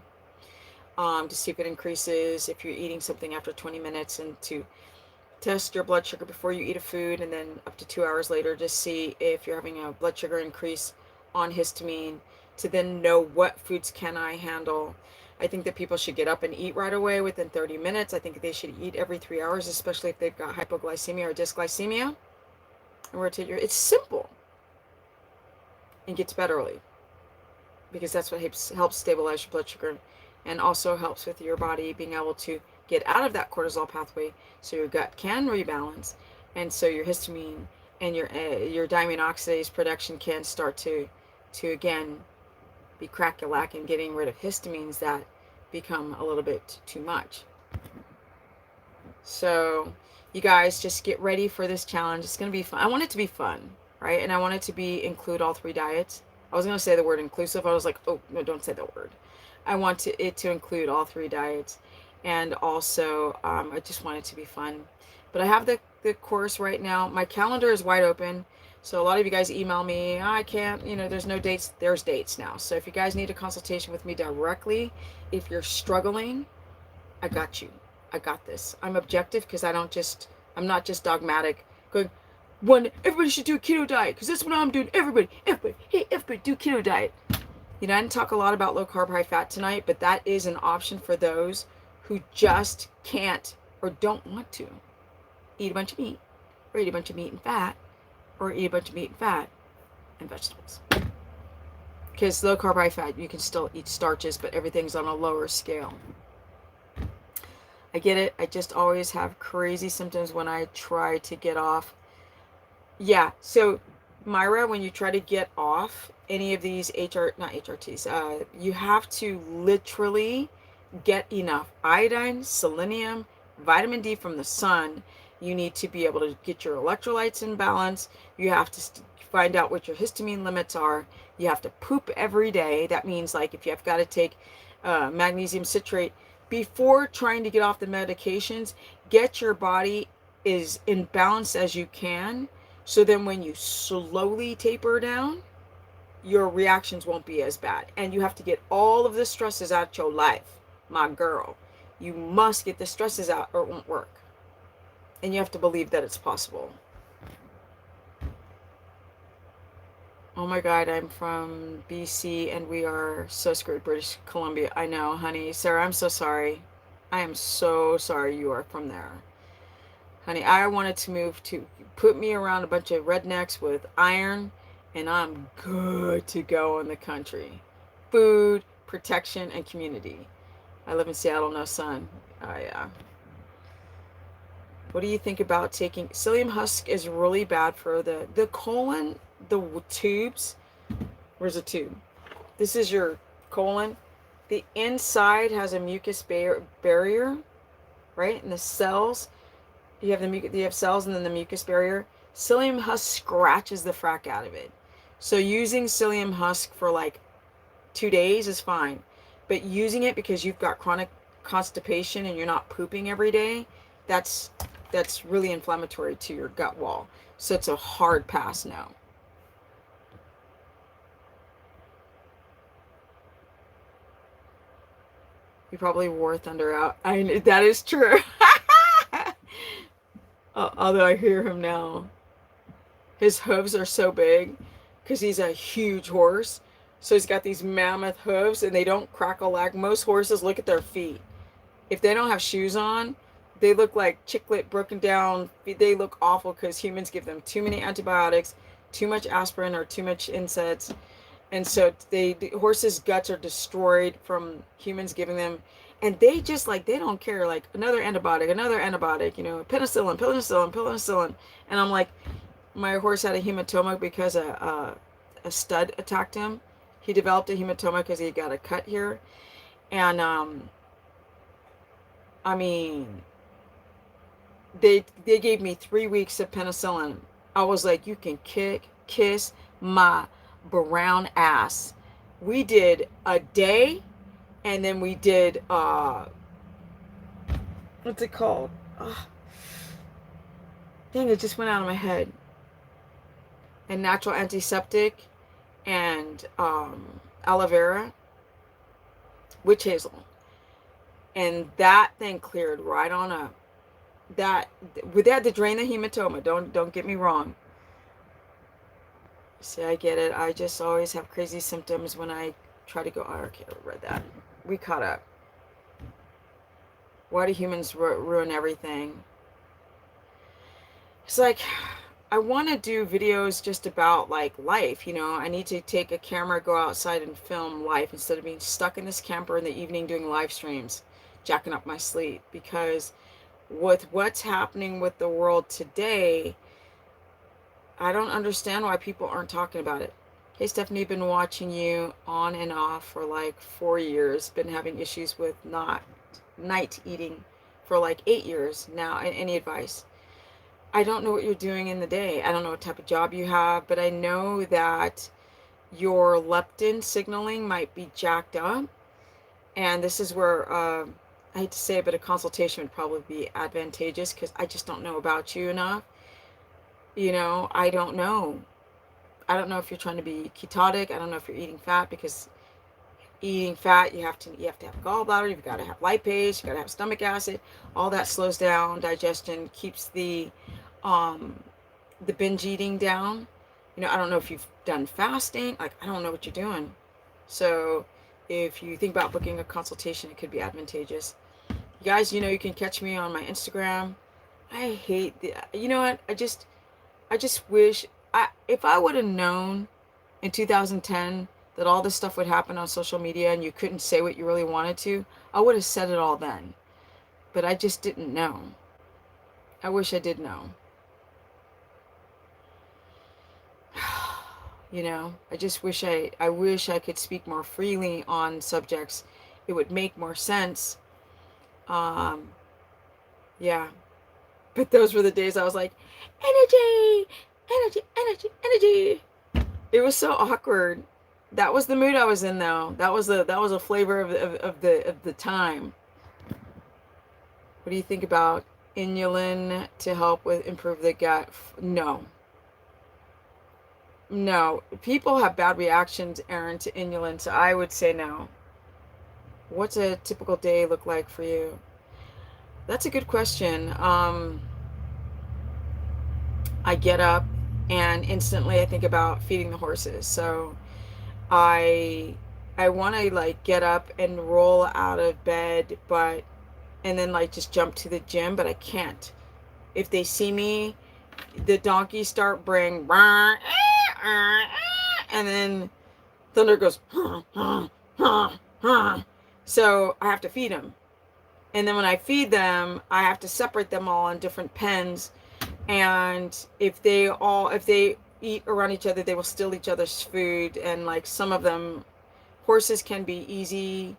to see if it increases if you're eating something after 20 minutes, and to test your blood sugar before you eat a food, and then up to 2 hours later to see if you're having a blood sugar increase on histamine, to then know what foods can I handle. I think that people should get up and eat right away within 30 minutes. I think they should eat every 3 hours, especially if they've got hypoglycemia or dysglycemia. And rotate your, it's simple and gets better early, because that's what helps stabilize your blood sugar, and also helps with your body being able to get out of that cortisol pathway, so your gut can rebalance, and so your histamine and your diamine oxidase production can start to again be crack-a-lack and getting rid of histamines that become a little bit too much. So you guys just get ready for this challenge. It's going to be fun. I want it to be fun, right? And I want it to include all 3 diets. I was going to say the word inclusive. I was like, oh, no, don't say that word. I want it to include all 3 diets. And also, I just want it to be fun. But I have the course right now. My calendar is wide open. So a lot of you guys email me, I can't, there's no dates. There's dates now. So if you guys need a consultation with me directly, if you're struggling, I got you. I got this. I'm objective, because I'm not just dogmatic going, everybody should do a keto diet because that's what I'm doing. Everybody do keto diet. I didn't talk a lot about low carb, high fat tonight, but that is an option for those who just can't or don't want to eat a bunch of meat, or eat a bunch of meat and fat, or eat a bunch of meat and fat and vegetables. Because low carb, high fat, you can still eat starches, but everything's on a lower scale. I get it. I just always have crazy symptoms when I try to get off. Yeah, so Myra, when you try to get off any of these not HRTs, you have to literally get enough iodine, selenium, vitamin D from the sun. You need to be able to get your electrolytes in balance. You have to find out what your histamine limits are. You have to poop every day. That means, like, if you've got to take magnesium citrate before trying to get off the medications, get your body as in balance as you can, so then when you slowly taper down, your reactions won't be as bad. And you have to get all of the stresses out of your life, my girl. You must get the stresses out or it won't work. And you have to believe that it's possible. Oh my God, I'm from BC and we are so screwed, British Columbia. I know, honey. Sarah, I'm so sorry. I am so sorry you are from there. Honey, I wanted to move to put me around a bunch of rednecks with iron, and I'm good to go in the country. Food, protection, and community. I live in Seattle, no sun. Oh, yeah. What do you think about taking... Psyllium husk is really bad for the colon, the tubes. Where's the tube? This is your colon. The inside has a mucus barrier, right? And the cells... You have cells and then the mucus barrier. Psyllium husk scratches the frack out of it. So using psyllium husk for like 2 days is fine. But using it because you've got chronic constipation and you're not pooping every day, that's really inflammatory to your gut wall. So it's a hard pass no. You probably wore Thunder out. That is true. Although I hear him now. His hooves are so big because he's a huge horse. So he's got these mammoth hooves and they don't crackle like most horses. Look at their feet. If they don't have shoes on, they look like chiclet broken down. They look awful because humans give them too many antibiotics, too much aspirin or too much NSAIDs. And so the horses' guts are destroyed from humans giving them. And they just like, they don't care, like another antibiotic, you know, penicillin. And I'm like, my horse had a hematoma because a stud attacked him. He developed a hematoma because he got a cut here. And, I mean, they gave me 3 weeks of penicillin. I was like, you can kiss my brown ass. We did a day. And then we did, what's it called? Dang, it just went out of my head. And natural antiseptic and aloe vera, witch hazel. And that thing cleared right on up. We had to drain the hematoma. Don't get me wrong. See, I get it. I just always have crazy symptoms when I try to go. Oh, okay, I read that. We caught up. Why do humans ruin everything? It's like, I want to do videos just about like life, you know. I need to take a camera, go outside and film life instead of being stuck in this camper in the evening doing live streams, jacking up my sleep. Because with what's happening with the world today, I don't understand why people aren't talking about it. Hey Stephanie, been watching you on and off for like 4 years. Been having issues with night eating for like 8 years now. Any advice? I don't know what you're doing in the day. I don't know what type of job you have, but I know that your leptin signaling might be jacked up. And this is where, I hate to say it, but a consultation would probably be advantageous because I just don't know about you enough. You know, I don't know. I don't know if you're trying to be ketotic. I don't know if you're eating fat, because eating fat, you have to have gallbladder, you've got to have lipase, you got to have stomach acid. All that slows down digestion, keeps the binge eating down. You know, I don't know if you've done fasting. Like, I don't know what you're doing. So if you think about booking a consultation, it could be advantageous. You guys, you know, you can catch me on my Instagram. I hate you know what? I just wish, if I would have known in 2010 that all this stuff would happen on social media and you couldn't say what you really wanted to, I would have said it all then. but I just didn't know. I wish I did know. You know, I just wish I wish I could speak more freely on subjects. It would make more sense. Um, yeah. But those were the days I was like, energy, energy, energy, energy. It was so awkward. That was the mood I was in, though. That was a flavor of the time. What do you think about inulin to help with improve the gut? No. No. People have bad reactions, Aaron, to inulin, so I would say no. What's a typical day look like for you? That's a good question. I get up and instantly I think about feeding the horses. So I I want to like get up and roll out of bed, but and then like just jump to the gym, but I can't. If they see me, the donkeys start braying, and then Thunder goes, so I have to feed them. And then when I feed them, I have to separate them all in different pens. And if they eat around each other, they will steal each other's food. And like some of them, horses can be easy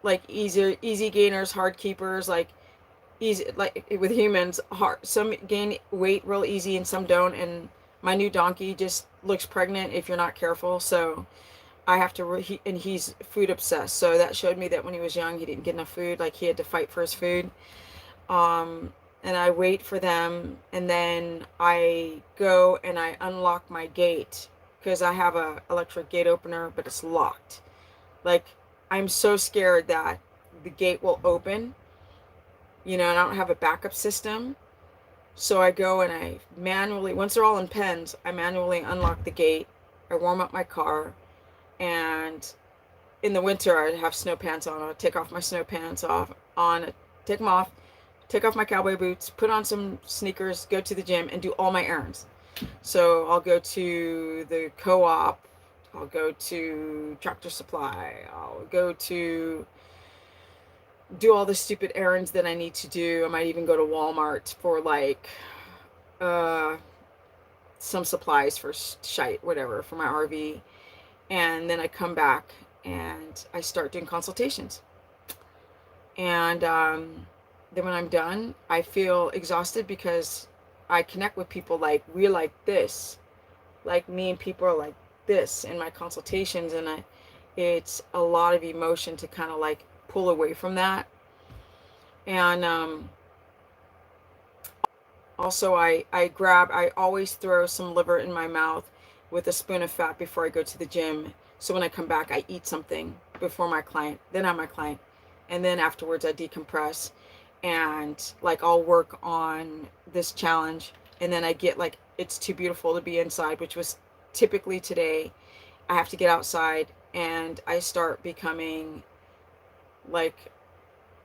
gainers, hard keepers, like easy, like with humans, hard, some gain weight real easy and some don't. And my new donkey just looks pregnant if you're not careful. So I have to, and he's food obsessed. So that showed me that when he was young, he didn't get enough food. Like he had to fight for his food. And I wait for them, and then I go and I unlock my gate because I have a electric gate opener, but it's locked. Like I'm so scared that the gate will open, and I don't have a backup system. So I go and I manually, once they're all in pens, I manually unlock the gate. I warm up my car, and in the winter I have snow pants on. I'll take off my snow pants take them off, take off my cowboy boots, put on some sneakers, go to the gym, and do all my errands. So I'll go to the co-op, I'll go to Tractor Supply, I'll go to do all the stupid errands that I need to do. I might even go to Walmart for like some supplies for shite, whatever, for my RV. And then I come back and I start doing consultations. And then when I'm done, I feel exhausted because I connect with people like we're like this. Like me and people are like this in my consultations, and it's a lot of emotion to kind of like pull away from that. And also I always throw some liver in my mouth with a spoon of fat before I go to the gym. So when I come back, I eat something before my client, then I'm my client. And then afterwards I decompress and like I'll work on this challenge. And then I get like, it's too beautiful to be inside, which was typically today. I have to get outside and I start becoming like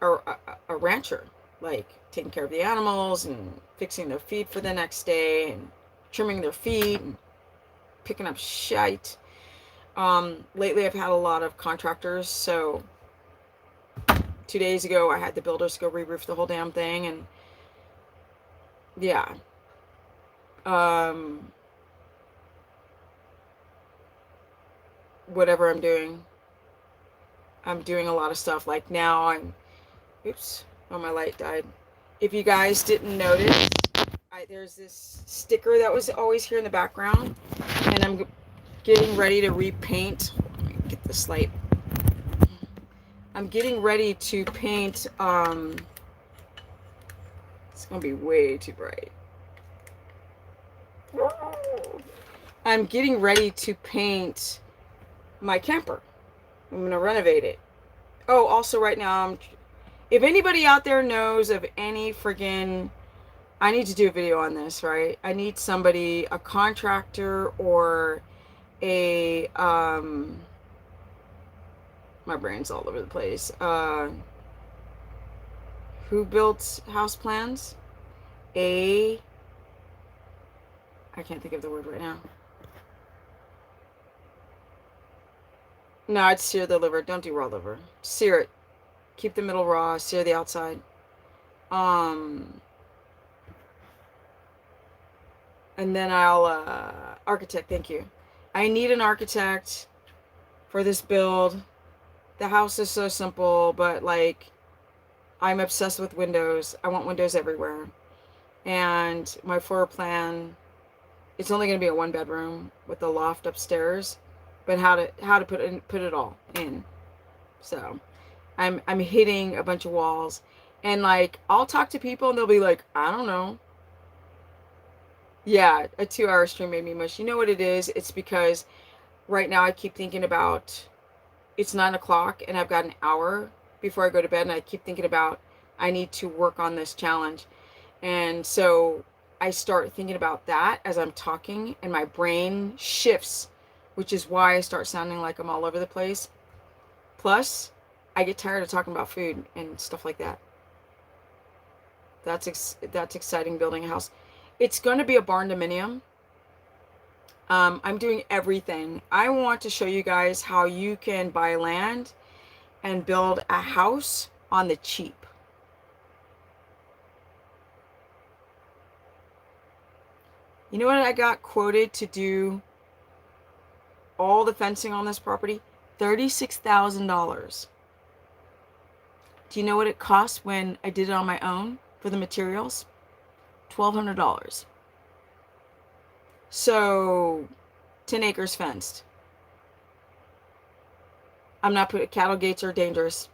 a rancher, like taking care of the animals and fixing their feed for the next day and trimming their feet and picking up shite. Lately I've had a lot of contractors, so 2 days ago I had the builders go re-roof the whole damn thing, and yeah. Whatever I'm doing a lot of stuff. Like now oops, oh, my light died. If you guys didn't notice, there's this sticker that was always here in the background, and I'm getting ready to repaint. Let me get this light. I'm getting ready to paint, it's gonna be way too bright. I'm getting ready to paint my camper. I'm gonna renovate it. Oh, also right now, if anybody out there knows of any friggin', I need to do a video on this, right? I need somebody, a contractor or a, my brain's all over the place. Who built house plans? I can't think of the word right now. No, I'd sear the liver. Don't do raw liver. Sear it. Keep the middle raw. Sear the outside. And then I'll, architect, thank you. I need an architect for this build. The house is so simple, but like, I'm obsessed with windows. I want windows everywhere. And my floor plan, it's only going to be a 1-bedroom with a loft upstairs, but how to put it all in. So I'm hitting a bunch of walls, and like, I'll talk to people and they'll be like, I don't know. Yeah, a 2-hour stream made me mush. You know what it is? It's because right now I keep thinking about, it's 9 o'clock and I've got an hour before I go to bed, and I keep thinking about, I need to work on this challenge. And so I start thinking about that as I'm talking, and my brain shifts, which is why I start sounding like I'm all over the place. Plus, I get tired of talking about food and stuff like that. That's exciting, building a house. It's going to be a barn dominium. I'm doing everything. I want to show you guys how you can buy land and build a house on the cheap. You know what I got quoted to do all the fencing on this property? $36,000. Do you know what it cost when I did it on my own for the materials? $1,200. So 10 acres fenced. I'm not putting, cattle gates are dangerous.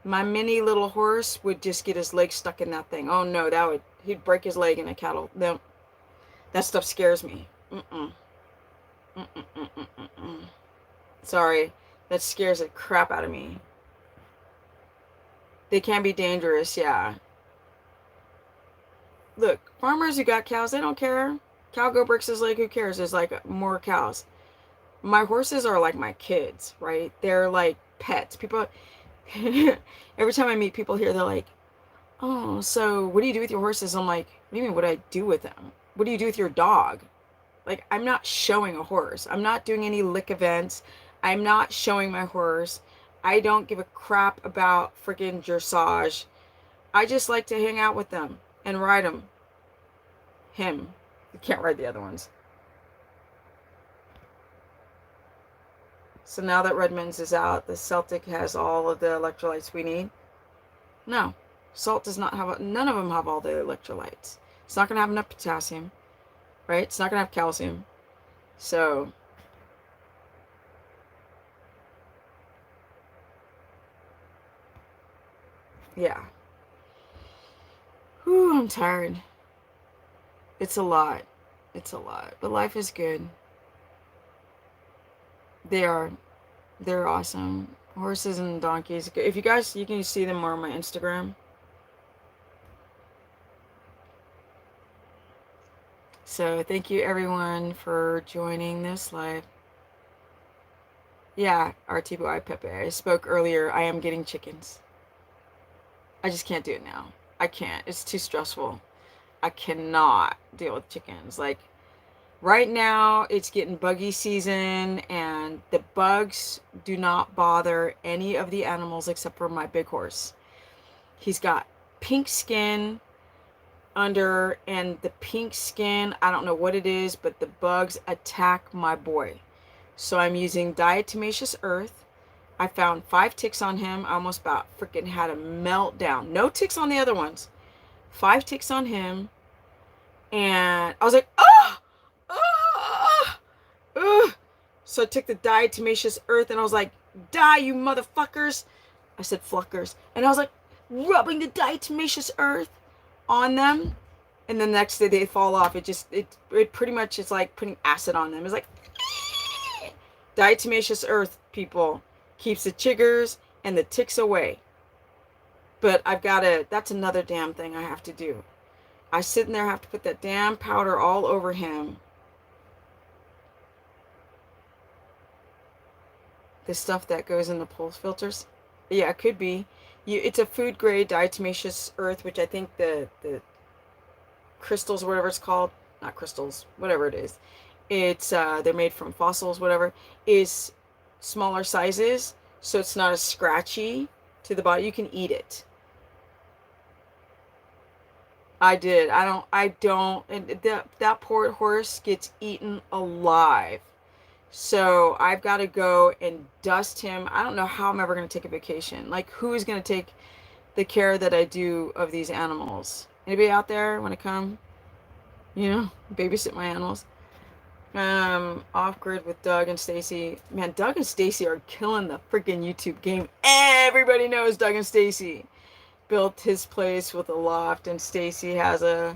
My mini little horse would just get his leg stuck in that thing. Oh no, he'd break his leg in a cattle. No, that stuff scares me. Sorry, that scares the crap out of me. They can be dangerous, yeah. Look, farmers who got cows, they don't care. Cow go breaks his leg, who cares? There's like more cows. My horses are like my kids, right? They're like pets. People, every time I meet people here, they're like, oh, so what do you do with your horses? I'm like, what do you mean, what do I do with them? What do you do with your dog? Like, I'm not showing a horse. I'm not doing any lick events. I'm not showing my horse. I don't give a crap about freaking dressage. I just like to hang out with them and ride them. Him. You can't ride the other ones. So now that Redmond's is out, the Celtic has all of the electrolytes we need. No, salt does not have, none of them have all the electrolytes. It's not going to have enough potassium, right? It's not going to have calcium. So, yeah. Whew, I'm tired. It's a lot. It's a lot. But life is good. They're awesome. Horses and donkeys. If you guys, you can see them more on my Instagram. So thank you everyone for joining this live. Yeah, RT Boy Pepe. I spoke earlier. I am getting chickens. I just can't do it now. I can't. It's too stressful. I cannot deal with chickens. Like, right now, it's getting buggy season, and the bugs do not bother any of the animals except for my big horse. He's got pink skin under, and the pink skin, I don't know what it is, but the bugs attack my boy. So I'm using diatomaceous earth. I found 5 ticks on him. I almost about freaking had a meltdown. No ticks on the other ones. 5 ticks on him. And I was like, oh! Oh! Ugh. So I took the diatomaceous earth and I was like, die, you motherfuckers. I said fluckers. And I was like, rubbing the diatomaceous earth on them. And then the next day they fall off. It pretty much is like putting acid on them. It's like, diatomaceous earth, people, keeps the chiggers and the ticks away. But that's another damn thing I have to do. I sit in there, have to put that damn powder all over him. The stuff that goes in the pulse filters. Yeah, it could be. It's a food grade diatomaceous earth, which I think the crystals, whatever it's called, not crystals, whatever it is. It's they're made from fossils, whatever, is smaller sizes, so it's not as scratchy to the body. You can eat it. I did. I don't, and that poor horse gets eaten alive. So I've got to go and dust him. I don't know how I'm ever going to take a vacation. Like, who is going to take the care that I do of these animals? Anybody out there want to come, babysit my animals? Off grid with Doug and Stacy. Man, Doug and Stacy are killing the freaking YouTube game. Everybody knows Doug and Stacy. Built his place with a loft, and Stacy has a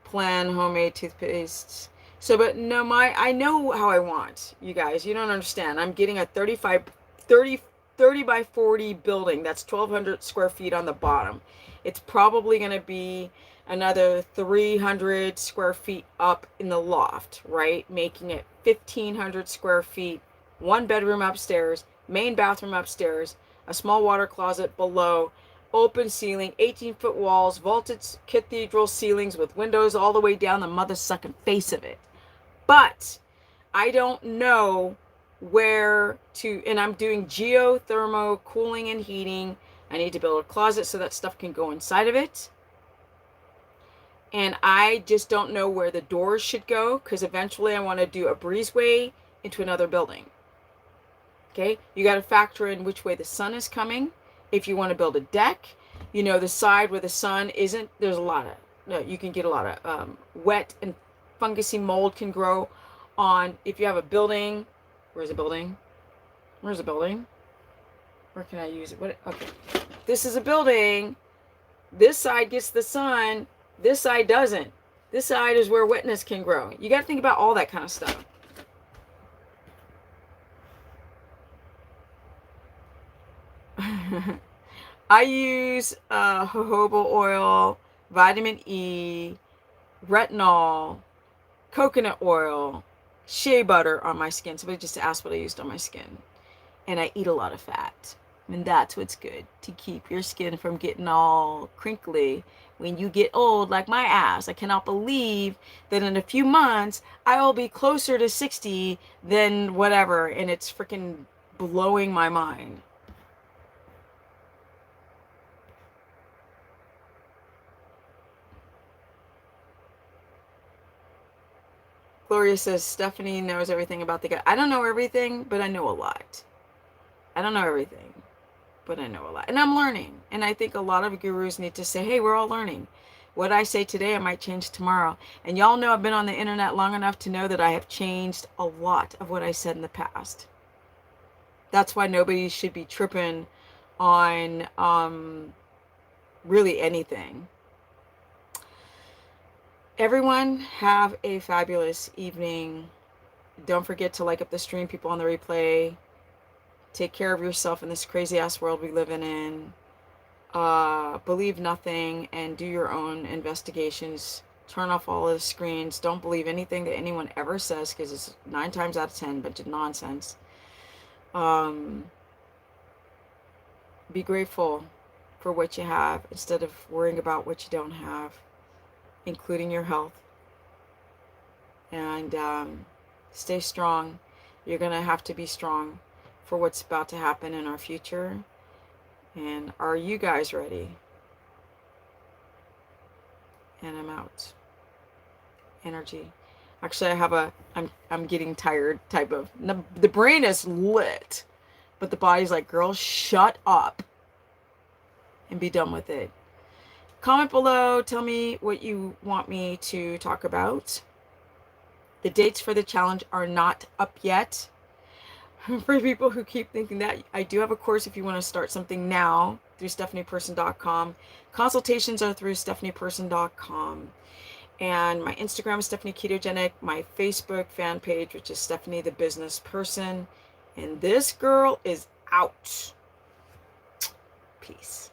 plan homemade toothpaste. So, but no, I know how I want, you guys. You don't understand. I'm getting a 30 by 40 building. That's 1,200 square feet on the bottom. It's probably going to be another 300 square feet up in the loft, right? Making it 1,500 square feet, 1 bedroom upstairs, main bathroom upstairs, a small water closet below, open ceiling, 18-foot walls, vaulted cathedral ceilings with windows all the way down the mother-sucking face of it. But I don't know where to, and I'm doing geothermal cooling and heating. I need to build a closet so that stuff can go inside of it. And I just don't know where the doors should go, because eventually I want to do a breezeway into another building. Okay, you got to factor in which way the sun is coming. If you want to build a deck, the side where the sun isn't, there's a lot of, you can get a lot of wet and fungusy mold can grow on. If you have a building, where's a building? Where's a building? Where can I use it? Okay, this is a building. This side gets the sun. This side doesn't. This side is where wetness can grow. You got to think about all that kind of stuff. I use jojoba oil, vitamin E, retinol, coconut oil, shea butter on my skin. Somebody just asked what I used on my skin. And I eat a lot of fat. And that's what's good, to keep your skin from getting all crinkly when you get old, like my ass. I cannot believe that in a few months I will be closer to 60 than whatever. And it's freaking blowing my mind. Gloria says Stephanie knows everything about the gut. I don't know everything, but I know a lot. I don't know everything, but I know a lot. And I'm learning. And I think a lot of gurus need to say, hey, we're all learning. What I say today, I might change tomorrow. And y'all know I've been on the internet long enough to know that I have changed a lot of what I said in the past. That's why nobody should be tripping on really anything. Everyone have a fabulous evening. Don't forget to like up the stream, people on the replay. Take care of yourself in this crazy ass world we live in. Believe nothing and do your own investigations. Turn off all of the screens. Don't believe anything that anyone ever says, because it's 9 times out of 10 a bunch of nonsense. Be grateful for what you have instead of worrying about what you don't have, including your health. And stay strong. You're going to have to be strong for what's about to happen in our future. And are you guys ready? And I'm out. Energy. Actually, I have I'm getting tired type of, the brain is lit, but the body's like, girl, shut up and be done with it. Comment below. Tell me what you want me to talk about. The dates for the challenge are not up yet. For people who keep thinking that, I do have a course if you want to start something now through stephanieperson.com. Consultations are through stephanieperson.com. And my Instagram is Stephanie Ketogenic. My Facebook fan page, which is Stephanie the Business Person. And this girl is out. Peace.